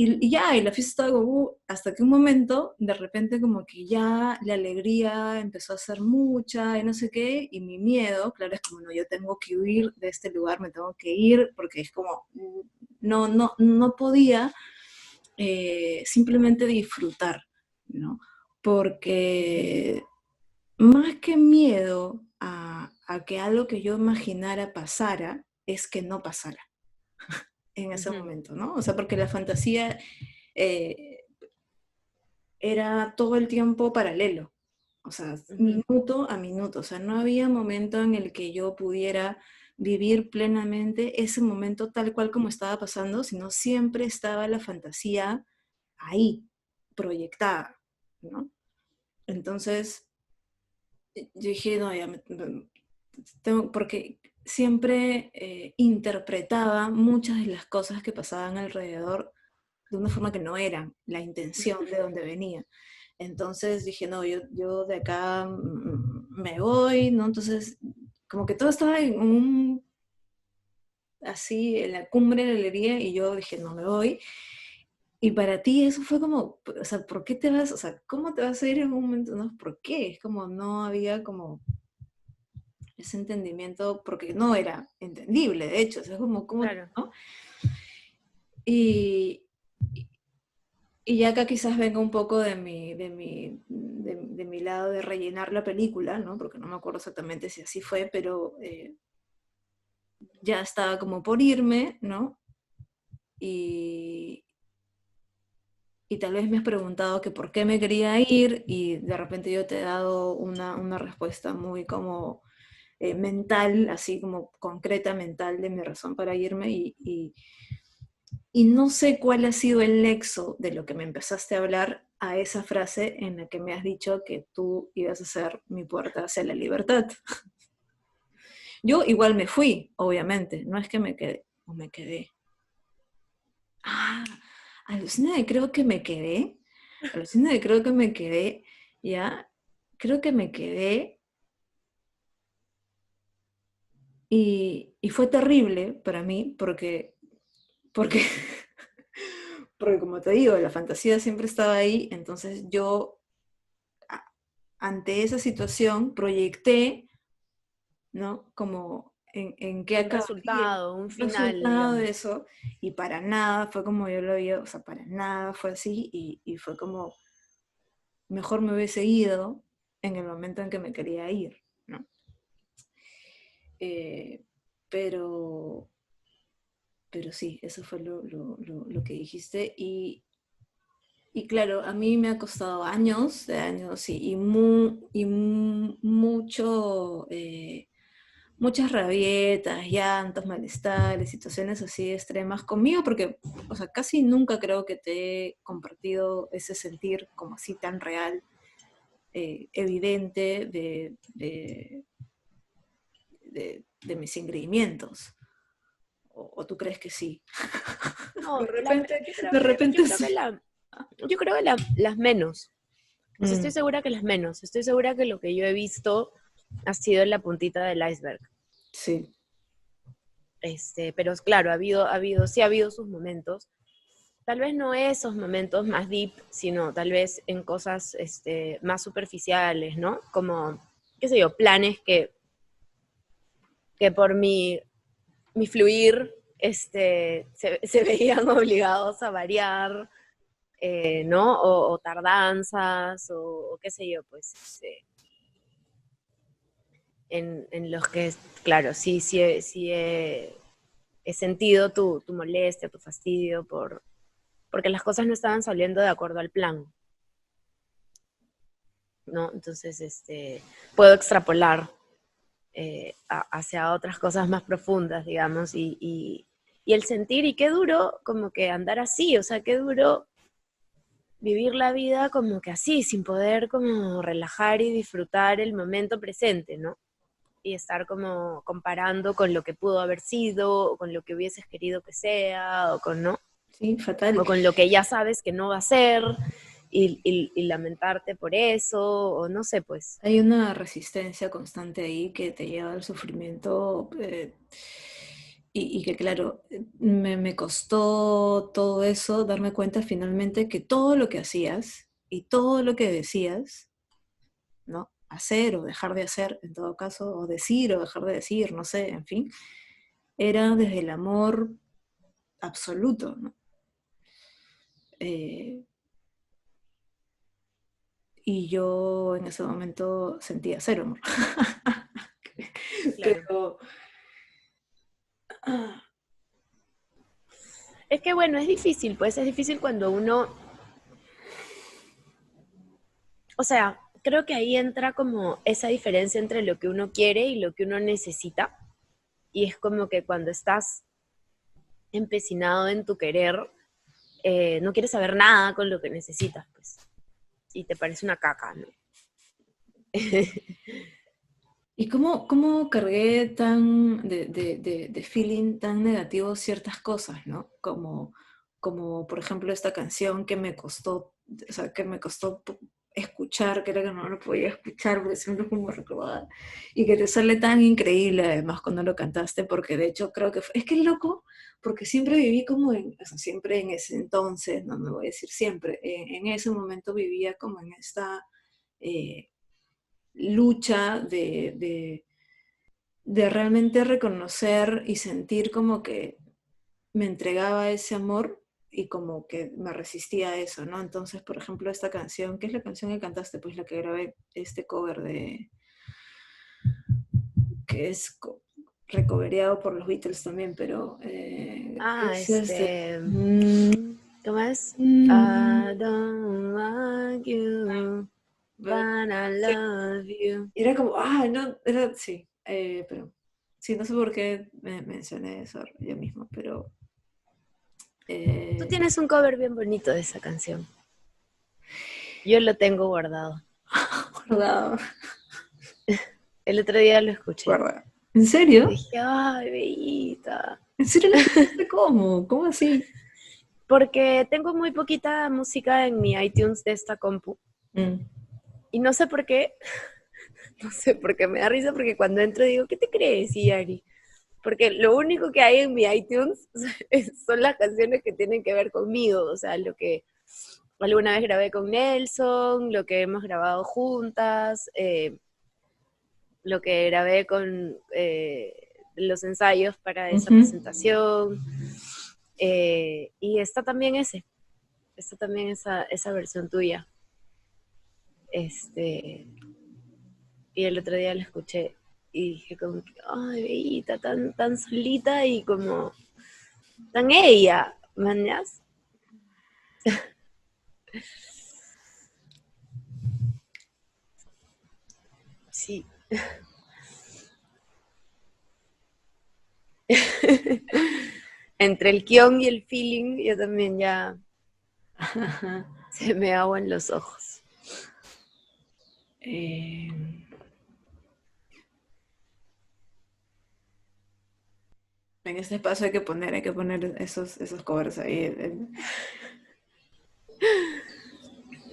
Y ya, y la fiesta estaba como, hasta que un momento, de repente como que ya la alegría empezó a ser mucha y no sé qué, y mi miedo, claro, es como, no, yo tengo que huir de este lugar, me tengo que ir, porque es como, no podía simplemente disfrutar, ¿no? Porque más que miedo a que algo que yo imaginara pasara, es que no pasara en ese Ujú, momento, ¿no? O sea, porque la fantasía eh, era todo el tiempo paralelo, o sea, ujú. minuto a minuto, o sea, no había momento en el que yo pudiera vivir plenamente ese momento tal cual como estaba pasando, sino siempre estaba la fantasía ahí, proyectada, ¿no? Entonces, yo dije, no, porque siempre interpretaba muchas de las cosas que pasaban alrededor de una forma que no eran la intención de donde venía. Entonces dije, no, yo de acá me voy, ¿no? Entonces, como que todo estaba en así, en la cumbre de la alegría, y yo dije, no me voy. Y para ti eso fue como, o sea, ¿por qué te vas, o sea, cómo te vas a ir en un momento? No, ¿por qué? Es como no había como ese entendimiento, porque no era entendible, de hecho, o sea, es como, ¿cómo, Claro. no? Y, y ya acá quizás venga un poco de mi lado de rellenar la película, ¿no? Porque no me acuerdo exactamente si así fue, pero ya estaba como por irme, ¿no? Y, y tal vez me has preguntado que por qué me quería ir y de repente yo te he dado una respuesta muy como mental, así como concreta mental de mi razón para irme y no sé cuál ha sido el nexo de lo que me empezaste a hablar a esa frase en la que me has dicho que tú ibas a ser mi puerta hacia la libertad. Yo igual me fui, obviamente, no es que me quedé, o me quedé. Ah, alucina de creo que me quedé, alucina de creo que me quedé, ya, creo que me quedé Y fue terrible para mí porque, porque como te digo, la fantasía siempre estaba ahí, entonces yo ante esa situación proyecté, ¿no? Como en qué Un acabaría resultado, un el final, resultado de digamos. eso, y para nada fue como yo lo había, o sea, para nada fue así, y fue como, mejor me hubiese ido en el momento en que me quería ir, ¿no? Eh, pero, pero sí, eso fue lo que dijiste, y claro, a mí me ha costado años, de años, mucho, muchas rabietas, llantos, malestares, situaciones así extremas conmigo, porque, o sea, casi nunca creo que te he compartido ese sentir como así tan real, evidente de mis ingredientes. O tú crees que sí. De No, repente, yo de repente creo que sí. las menos. O sea, estoy Mm, segura que las menos. Estoy segura que lo que yo he visto ha sido la puntita del iceberg. sí, Pero claro, sí ha habido sus momentos. Tal vez no esos momentos más deep, sino tal vez en cosas más superficiales, ¿no? Como, qué sé yo, planes que por mi fluir se veían obligados a variar, ¿no? O tardanzas, o qué sé yo, pues, en los que, claro, sí he sentido tu molestia, tu fastidio, porque las cosas no estaban saliendo de acuerdo al plan, ¿no? Entonces, puedo extrapolar hacia otras cosas más profundas, digamos, y el sentir, y qué duro como que andar así, o sea, qué duro vivir la vida como que así, sin poder como relajar y disfrutar el momento presente, ¿no? Y estar como comparando con lo que pudo haber sido, o con lo que hubieses querido que sea, o con, ¿no? sí, fatal. O con lo que ya sabes que no va a ser, y lamentarte por eso, o no sé, pues. Hay una resistencia constante ahí que te lleva al sufrimiento, y que claro, me costó todo eso darme cuenta finalmente que todo lo que hacías y todo lo que decías, ¿no? Hacer o dejar de hacer, en todo caso, o decir o dejar de decir, no sé, en fin, era desde el amor absoluto, ¿no? Eh, y yo en ese momento sentía cero amor. Claro. Pero... ah, Es que bueno, es difícil, pues es difícil cuando uno, o sea, creo que ahí entra como esa diferencia entre lo que uno quiere y lo que uno necesita. Y es como que cuando estás empecinado en tu querer, no quieres saber nada con lo que necesitas, pues. Y te parece una caca, ¿no? ¿Y cómo cargué tan de feeling tan negativo ciertas cosas, ¿no? Como por ejemplo esta canción que me costó, o sea, que me costó escuchar, que era que no lo podía escuchar porque siempre es como recordar, y que te sale tan increíble además cuando lo cantaste, porque de hecho creo que es que es loco, porque siempre viví como o sea, siempre en ese entonces, no me voy a decir siempre, en ese momento vivía como en esta... eh, lucha de realmente reconocer y sentir como que me entregaba ese amor y como que me resistía a eso, ¿no? Entonces, por ejemplo, esta canción, ¿qué es la canción que cantaste? Pues la que grabé, este cover que es recovereado por los Beatles también, pero Ah, es este... ¿cómo es? mm, I don't like you, but- but I sí, love you. era como, no, era, sí, pero sí, no sé por qué me mencioné eso yo mismo, pero Tú eh, tienes un cover bien bonito de esa canción. Yo lo tengo guardado. guardado, El otro día lo escuché. guardado. ¿En serio? Dije, ay, bellita. ¿En serio lo escuchaste cómo? ¿Cómo así? Porque tengo muy poquita música en mi iTunes de esta compu. Mm. Y no sé por qué, no sé por qué me da risa, porque cuando entro digo, ¿qué te crees, Yari? porque lo único que hay en mi iTunes son las canciones que tienen que ver conmigo, o sea, lo que alguna vez grabé con Nelson, lo que hemos grabado juntas, lo que grabé con los ensayos para esa Ujú. presentación, y está también esa versión tuya. Y el otro día la escuché y dije como que, ay, Bellita, tan solita y como tan ella, mañas. Sí. Entre el guión y el feeling, yo también ya se me aguan los ojos. Eh, en este espacio hay que poner esos covers ahí.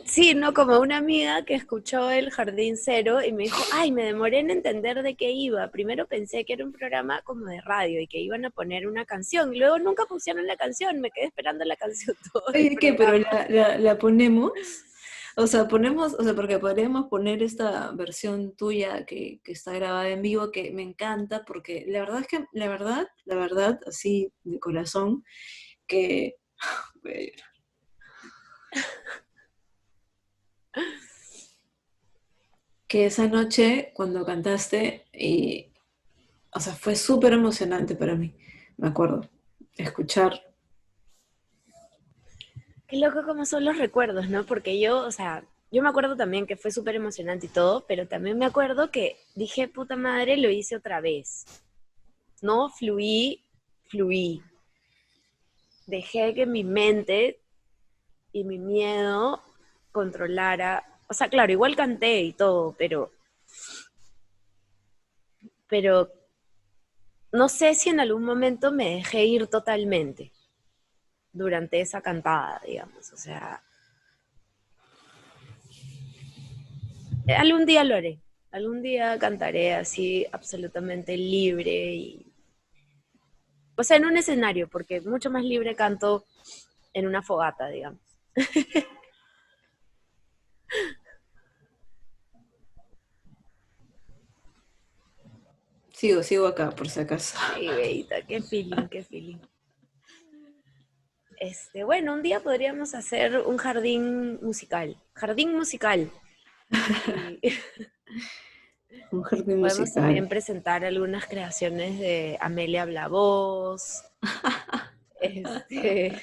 Sí, no, como una amiga que escuchó El Jardín Cero y me dijo, ay, me demoré en entender de qué iba. Primero pensé que era un programa como de radio y que iban a poner una canción. Y luego nunca pusieron la canción, me quedé esperando la canción todo el Oye, ¿qué? Pero programa. la ponemos. O sea, porque podríamos poner esta versión tuya que está grabada en vivo, que me encanta, porque la verdad es que, la verdad, así de corazón, que voy a llorar. Que esa noche cuando cantaste, o sea, fue súper emocionante para mí, me acuerdo, escuchar. Qué loco como son los recuerdos, ¿no? Porque yo, o sea, yo me acuerdo también que fue súper emocionante y todo, pero también me acuerdo que dije, puta madre, lo hice otra vez. No, fluí. Dejé que mi mente y mi miedo controlara. O sea, claro, igual canté y todo, pero no sé si en algún momento me dejé ir totalmente durante esa cantada, digamos. O sea, algún día lo haré. Algún día cantaré así absolutamente libre y, o sea, en un escenario, porque mucho más libre canto en una fogata, digamos. Sigo acá, por si acaso. Sí, Beita, qué feeling, qué feeling. Bueno, un día podríamos hacer un jardín musical. Jardín musical. Y Un jardín podemos musical. también presentar algunas creaciones de Amelia Blavos. Este,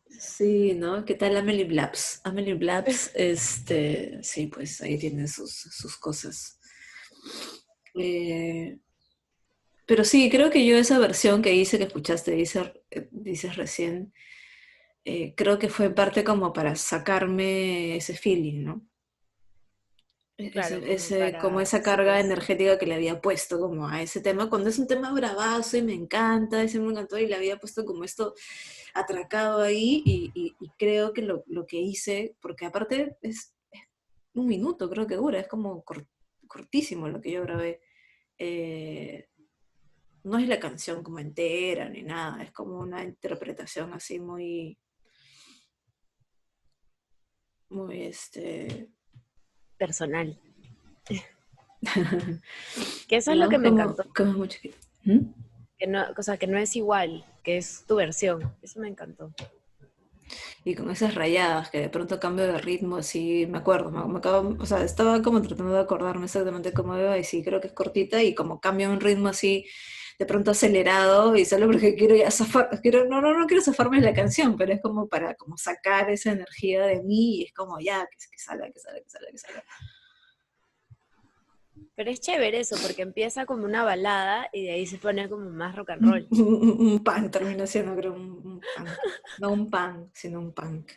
Sí, ¿no? ¿Qué tal Amelie Blaps? Amelie Blaps, sí, pues ahí tiene sus cosas. Eh, pero sí, creo que yo esa versión que hice, que escuchaste, dices recién, creo que fue parte como para sacarme ese feeling, ¿no? claro, como Como para, esa sí, carga pues, energética que le había puesto como a ese tema, cuando es un tema bravazo y me encanta, ese me encantó y le había puesto como esto atracado ahí y creo que lo que hice, porque aparte es un minuto creo que dura, es como cortísimo lo que yo grabé. Eh, no es la canción como entera ni nada, es como una interpretación así muy, muy personal. Que eso es lo ¿no? que me encantó. Como muy chiquito. ¿Mm? Que no, o sea, que no es igual, que es tu versión. Eso me encantó. Y con esas rayadas que de pronto cambio de ritmo, así me acuerdo, o sea, estaba como tratando de acordarme exactamente cómo iba y sí, creo que es cortita y como cambio un ritmo así de pronto acelerado y solo porque quiero ya zafar, no quiero zafarme de la canción, pero es como para como sacar esa energía de mí y es como ya, que salga, que salga, que salga, que salga. Pero es chévere eso, porque empieza como una balada y de ahí se pone como más rock and Un, roll. un punk termina siendo, creo, un punk. No un punk, sino un punk.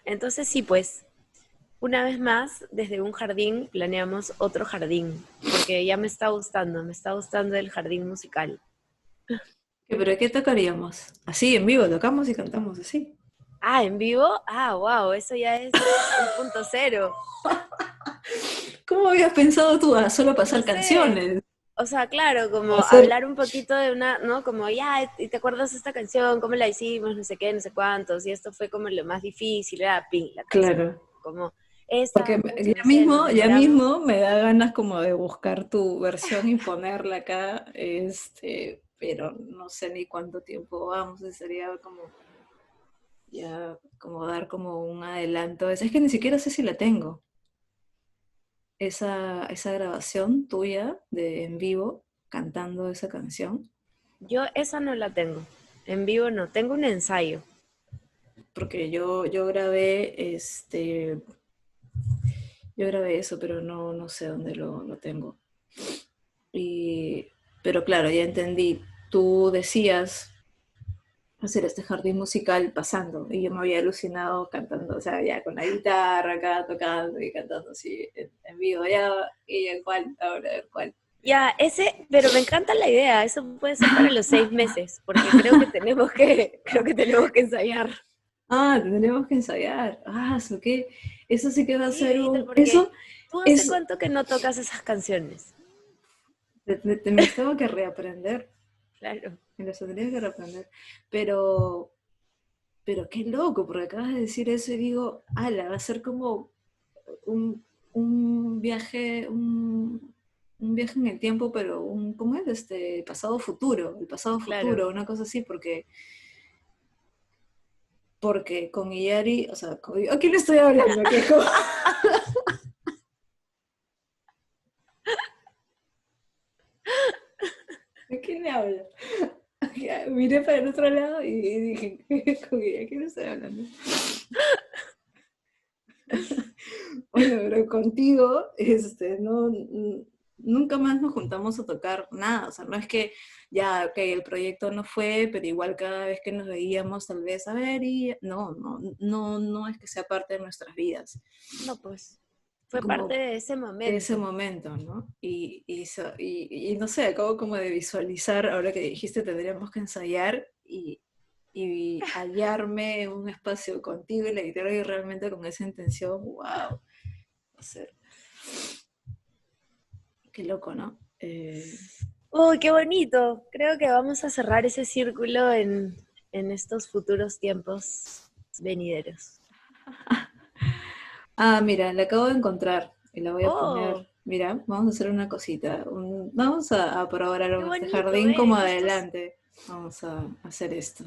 Entonces sí, pues, una vez más, desde un jardín planeamos otro jardín, porque ya me está gustando el jardín musical. ¿Pero qué tocaríamos? Así, en vivo, tocamos y cantamos así. Ah, ¿en vivo? Ah, wow, eso ya es un punto cero. ¿Cómo habías pensado tú a solo No pasar sé. canciones? O sea, claro, O como hacer, hablar un poquito de una, ¿no? Como, ya, ¿y te acuerdas de esta canción? ¿Cómo la hicimos? No sé qué, no sé cuántos. Y esto fue como lo más difícil, era ping, la canción. claro. Como, Porque esta, pucha, no sé, nos ya demoramos. mismo me da ganas como de buscar tu versión y ponerla acá, pero no sé ni cuánto tiempo vamos, sería como ya como dar como un adelanto. Es que ni siquiera sé si la tengo, esa grabación tuya de en vivo cantando esa canción, Yo esa no la tengo. En vivo no. Tengo un ensayo. porque yo grabé yo grabé eso, pero no sé dónde lo tengo. Y, pero claro, ya entendí. Tú decías hacer este jardín musical pasando y yo me había alucinado cantando, o sea, ya con la guitarra acá tocando y cantando así en vivo, ya, y el cual, ahora el cual. Ya, ese, pero me encanta la idea. Eso puede ser para los 6 meses, porque creo que tenemos creo que tenemos que ensayar. Ah, tendremos que ensayar. ¿qué? Eso sí que va a Sí, ser viste, un... porque Eso tú hace es... cuánto que no tocas esas canciones. Me las tengo que reaprender, Claro. me las tendría que reaprender. Pero, pero qué loco, porque acabas de decir eso y digo, ala, va a ser como un viaje, un viaje en el tiempo, pero ¿cómo es? Pasado futuro, el pasado Claro. futuro, una cosa así, porque con Iyari, o sea, ¿a quién le estoy hablando? ¿A quién le hablo? Ya, miré para el otro lado y dije, ¿con quién? ¿A quién le estoy hablando? Bueno, pero contigo, nunca más nos juntamos a tocar nada, o sea, no es que ya, ok, el proyecto no fue, pero igual cada vez que nos veíamos, tal vez, a ver, y no es que sea parte de nuestras vidas, No, pues. Fue parte como de ese ese momento. momento, ¿no? Y no sé, acabo como de visualizar, ahora que dijiste tendríamos que ensayar y hallarme en un espacio contigo y la guitarra y realmente con esa intención, wow, ser. Qué loco, ¿no? Uy, qué bonito. Creo que vamos a cerrar ese círculo en estos futuros tiempos venideros. Mira, la acabo de encontrar y la voy a Oh, poner. Mira, vamos a hacer una cosita. Vamos a probar qué algo en este bonito, jardín como justo. adelante. Vamos a hacer esto.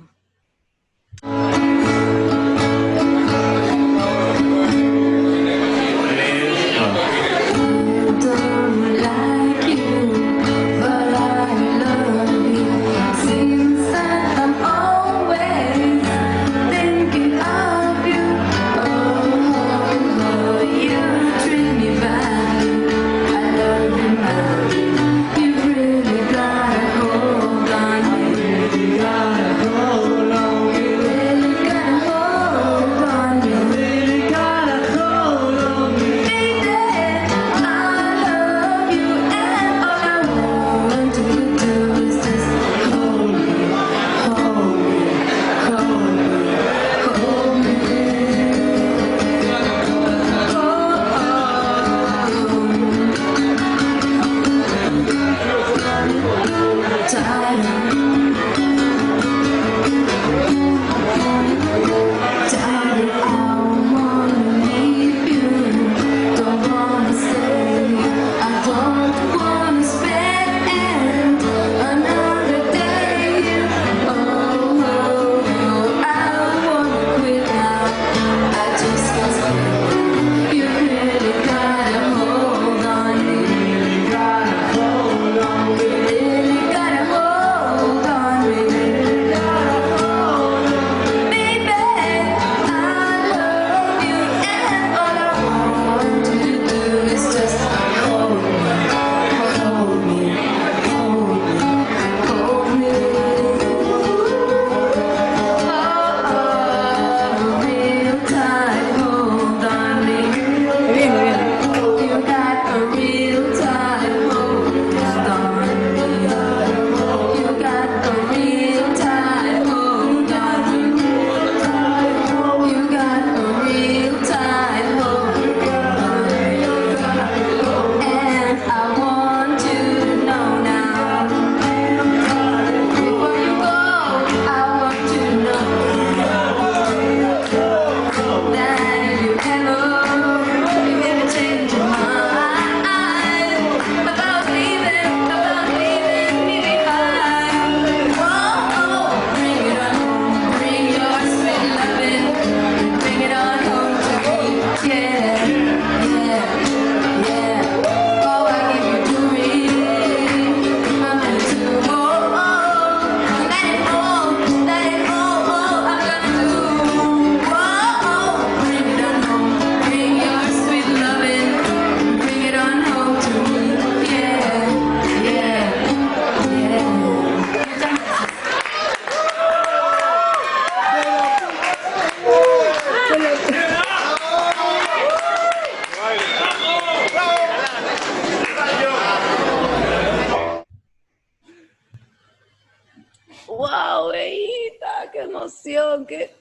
emoción! Que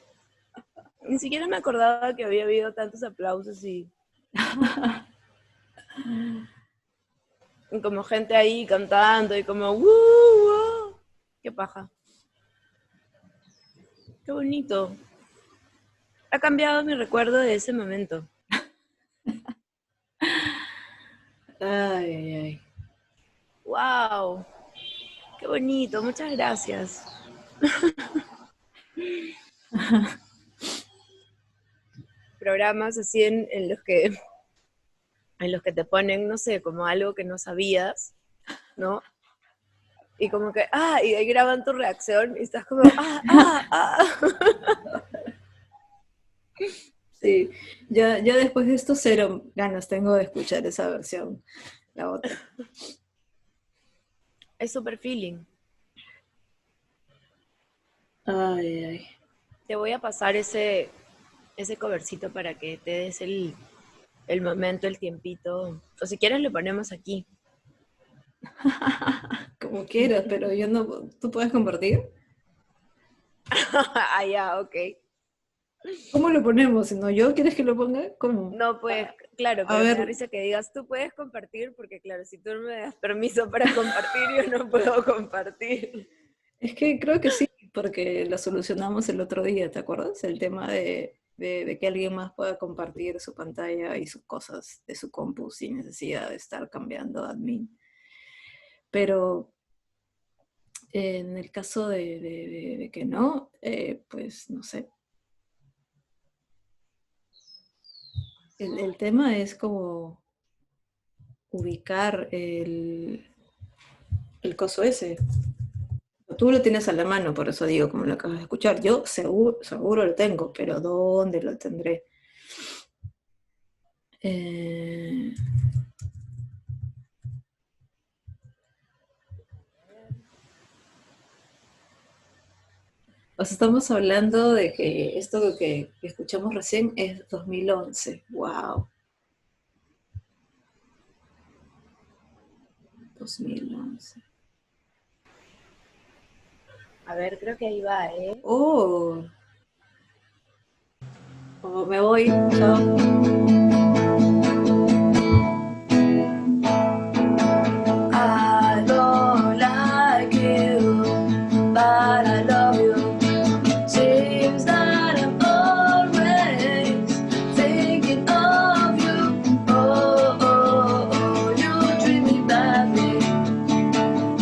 ni siquiera me acordaba que había habido tantos aplausos y como gente ahí cantando y como ¡woo! ¡Wow! ¡Qué paja! ¡Qué bonito! Ha cambiado mi recuerdo de ese momento. Ay, ay, ay. ¡Wow! ¡Qué bonito! Muchas gracias. Programas así en los que te ponen, no sé, como algo que no sabías, ¿no? Y como que, y ahí graban tu reacción y estás como, Sí, ya después de esto cero ganas tengo de escuchar esa versión, la otra. Es super feeling. Ay, ay. Te voy a pasar ese covercito para que te des el momento, el tiempito. O si quieres lo ponemos aquí. Como quieras, pero yo no, ¿tú puedes compartir? Ya, ok. ¿Cómo lo ponemos? Si no yo, ¿quieres que lo ponga? ¿Cómo? No, pues, claro, A pero me da ver, risa que digas, tú puedes compartir, porque claro, si tú no me das permiso para compartir, yo no puedo compartir. es que creo que sí, porque lo solucionamos el otro día, ¿te acuerdas? El tema de que alguien más pueda compartir su pantalla y sus cosas de su compu sin necesidad de estar cambiando admin. Pero en el caso de que no, pues no sé. El tema es como ubicar el coso ese. Tú lo tienes a la mano, por eso digo, como lo acabas de escuchar. Yo seguro lo tengo, pero ¿dónde lo tendré? Eh, o sea, estamos hablando de que esto que escuchamos recién es 2011. ¡Wow! 2011. A ver, creo que ahí va, ¿eh? ¡Oh! Oh, me voy. Chao. I don't like you, but I love you. Seems that I'm always thinking of you. Oh, oh, oh, you treat me badly.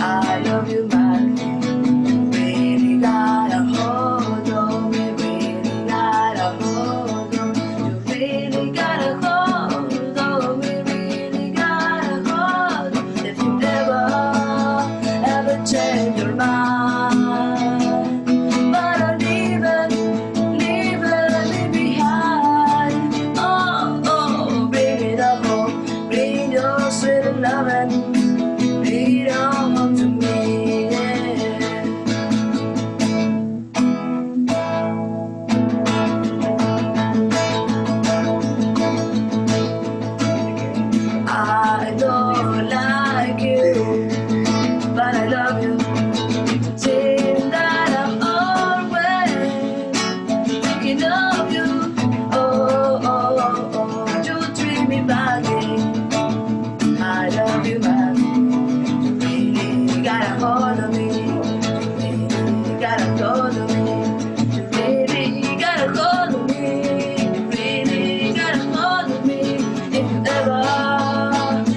I love you madly. Really got a hold on me, really got a hold on me. You really got a hold on me, really got a hold on me. If you ever change your mind, but I'll leave it behind. Oh, oh, bring it up home, bring your sweet lovin', bring it on home to me, yeah. I don't like you, but I love you. Seems that I'm always thinking of you. Oh, oh, oh, oh, you treat me badly. I love you badly. You really got a hold of me. You really got a hold of me. You really got a hold of me. You really got a hold of me. If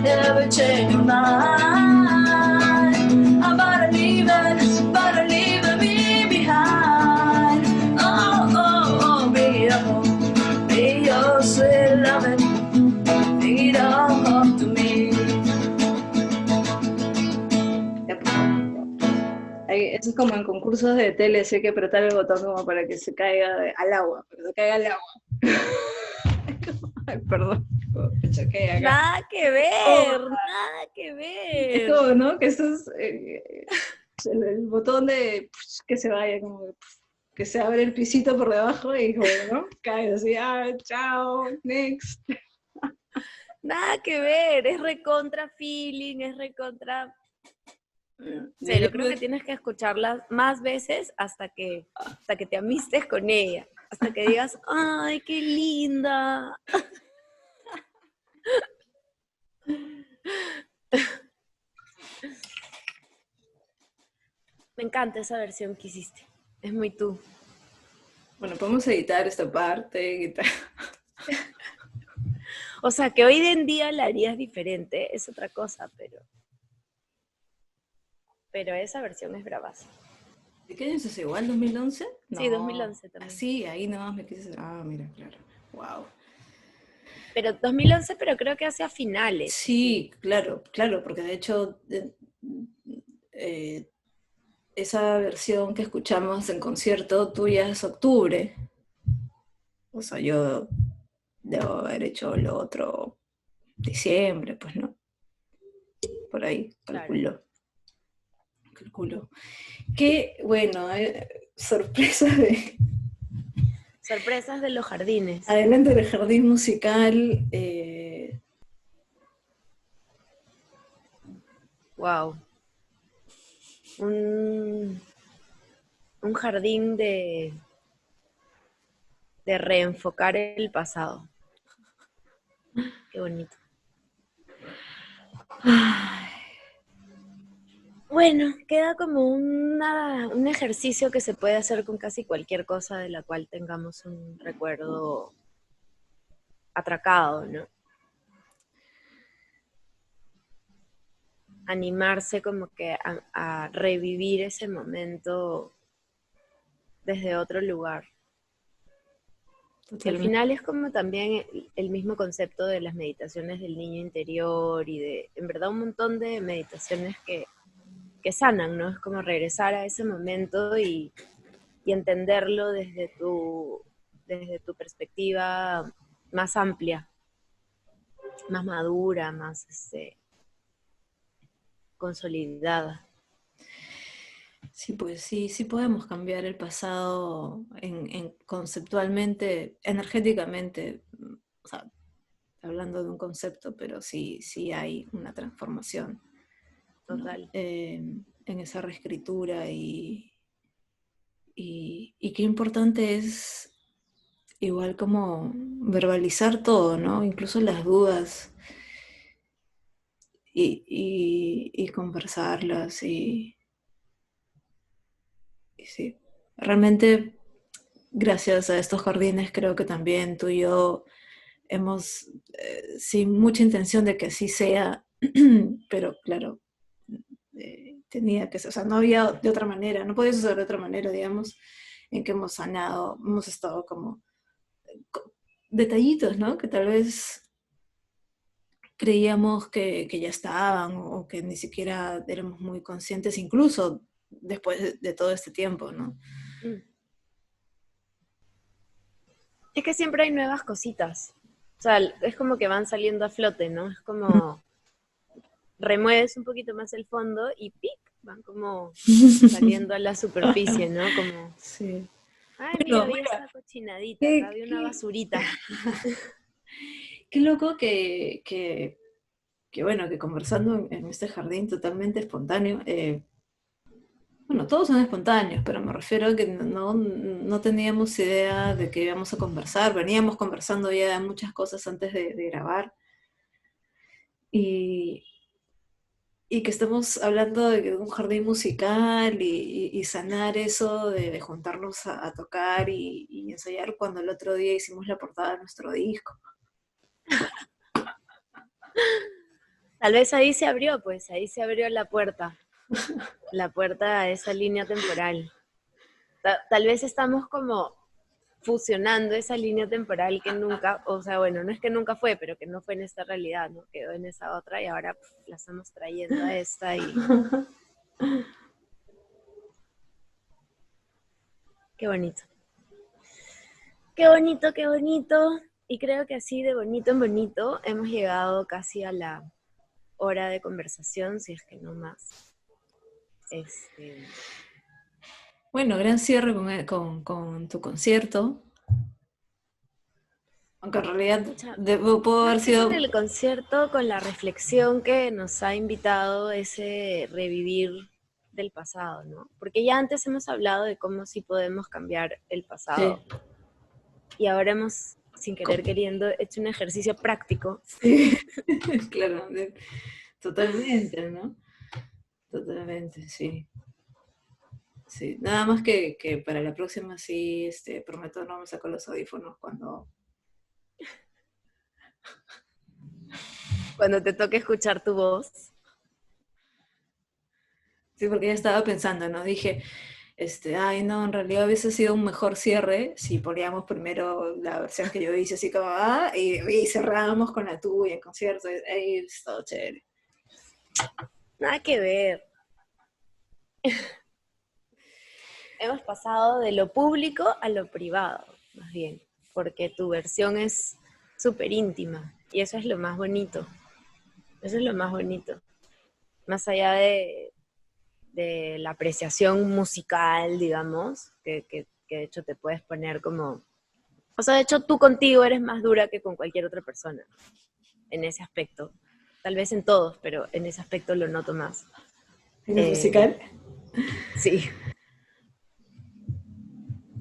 you ever change your mind, I'm about to leave me behind. Oh, oh, oh, bring it up home, bring your sweet loving, bring it all home to me. Eso es como en concursos de tele, sí hay que apretar el botón como para que se caiga al agua, para que se caiga al agua. Ay, perdón, me choqué acá. Nada que ver, nada que Es ver. como, ¿no? Que eso es el botón de que se vaya, como que se abre el pisito por debajo y como, ¿no? Cae así, chao, next. Nada que ver, es recontra feeling, es recontra Serio, creo que tienes que escucharla más veces hasta que te amistes con ella. Hasta que digas, ¡ay, qué linda! Me encanta esa versión que hiciste. Es muy tú. Bueno, podemos editar esta parte. O sea, que hoy en día la harías diferente es otra cosa, pero esa versión es bravaza. ¿De qué año es eso? ¿Igual 2011? Sí, No. 2011 también. Sí, ahí nomás me quise... Ah, mira, claro. Wow. Pero 2011, pero creo que hacia finales. Sí, claro, claro, porque de hecho eh, esa versión que escuchamos en concierto tuya es octubre. O sea, yo debo haber hecho lo otro diciembre, pues no. Por ahí, Claro. calculo. Qué bueno, sorpresa de... Sorpresas de los jardines. Adelante del jardín musical. Wow. Un jardín de reenfocar el pasado. Qué bonito. Bueno, queda como un ejercicio que se puede hacer con casi cualquier cosa de la cual tengamos un recuerdo atracado, ¿no? Animarse como que a revivir ese momento desde otro lugar. Y al final es como también el mismo concepto de las meditaciones del niño interior y de, en verdad, un montón de meditaciones que sanan, ¿no? Es como regresar a ese momento y entenderlo desde tu perspectiva más amplia, más madura, más consolidada. Sí, pues sí podemos cambiar el pasado conceptualmente, energéticamente, o sea, hablando de un concepto, pero sí hay una transformación, ¿no? Total. En esa reescritura y qué importante es igual como verbalizar todo, ¿no? Incluso las dudas y conversarlas y sí, realmente gracias a estos jardines creo que también tú y yo hemos, sin mucha intención de que así sea, pero claro, tenía que ser, o sea, no había de otra manera, no podía ser de otra manera, digamos, en que hemos sanado, hemos estado como detallitos, ¿no? Que tal vez creíamos que ya estaban o que ni siquiera éramos muy conscientes, incluso después de todo este tiempo, ¿no? Mm. Es que siempre hay nuevas cositas. O sea, es como que van saliendo a flote, ¿no? Es como remueves un poquito más el fondo y ¡pic! Van como saliendo a la superficie, ¿no? Como, Sí. ay, mira, Bueno, había mira, esta cochinadita, acá qué, había una qué, basurita. qué loco que bueno, que conversando en este jardín totalmente espontáneo, bueno, todos son espontáneos, pero me refiero a que no teníamos idea de que íbamos a conversar, veníamos conversando ya de muchas cosas antes de grabar y, y que estemos hablando de un jardín musical y sanar eso de juntarnos a tocar y ensayar cuando el otro día hicimos la portada de nuestro disco. Tal vez ahí se abrió, pues, ahí se abrió la puerta a esa línea temporal. Tal vez estamos como fusionando esa línea temporal que nunca, o sea, bueno, no es que nunca fue, pero que no fue en esta realidad, ¿no? Quedó en esa otra y ahora la estamos trayendo a esta y qué bonito. Qué bonito, qué bonito. Y creo que así de bonito en bonito hemos llegado casi a la hora de conversación, si es que no más. Bueno, gran cierre con tu concierto. Aunque en realidad Pucha, pudo haber más que eso sido... en el concierto, con la reflexión que nos ha invitado ese revivir del pasado, ¿no? Porque ya antes hemos hablado de cómo sí podemos cambiar el Sí, pasado y ahora hemos, sin querer queriendo, hecho un ejercicio práctico. sí, claro, totalmente, ¿no? Totalmente, sí. Sí, nada más que para la próxima sí, prometo no me saco los audífonos cuando... Cuando te toque escuchar tu voz. Sí, porque ya estaba pensando, ¿no? Dije, ay, no, en realidad hubiese sido un mejor cierre si poníamos primero la versión que yo hice, así como, y cerrábamos con la tuya en concierto, y es todo chévere. Nada que ver. Hemos pasado de lo público a lo privado, más bien, porque tu versión es súper íntima y eso es lo más bonito. Eso es lo más bonito. Más allá de la apreciación musical, digamos, que de hecho te puedes poner como... O sea, de hecho tú contigo eres más dura que con cualquier otra persona en ese aspecto. Tal vez en todos, pero en ese aspecto lo noto más. ¿En el Eh, musical? sí,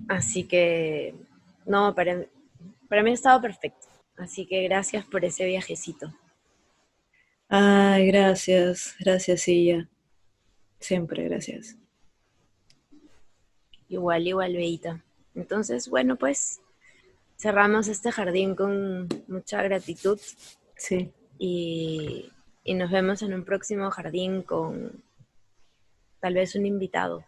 así que no, para mí ha estado perfecto. Así que gracias por ese viajecito. Ay, gracias, Silla. Siempre, gracias. Igual, Beita. Entonces, bueno, pues cerramos este jardín con mucha gratitud Sí. y, y nos vemos en un próximo jardín con tal vez un invitado.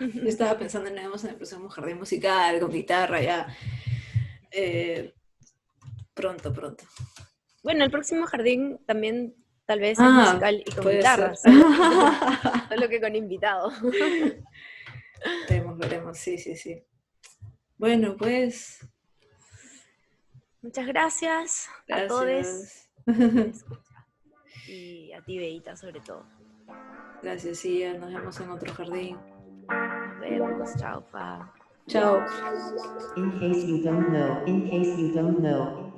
Yo estaba pensando en irnos en el próximo jardín musical, con guitarra, ya. Eh, pronto. Bueno, el próximo jardín también tal vez es Ah, musical y con puede guitarra, ser. solo que con invitado. Veremos, sí. Bueno, pues, Muchas gracias a todos gracias. por escuchar y a ti, Beita, sobre todo. Gracias, Sia. Nos vemos en otro jardín. Nos vemos, chao, pa. Chao. In case you don't know.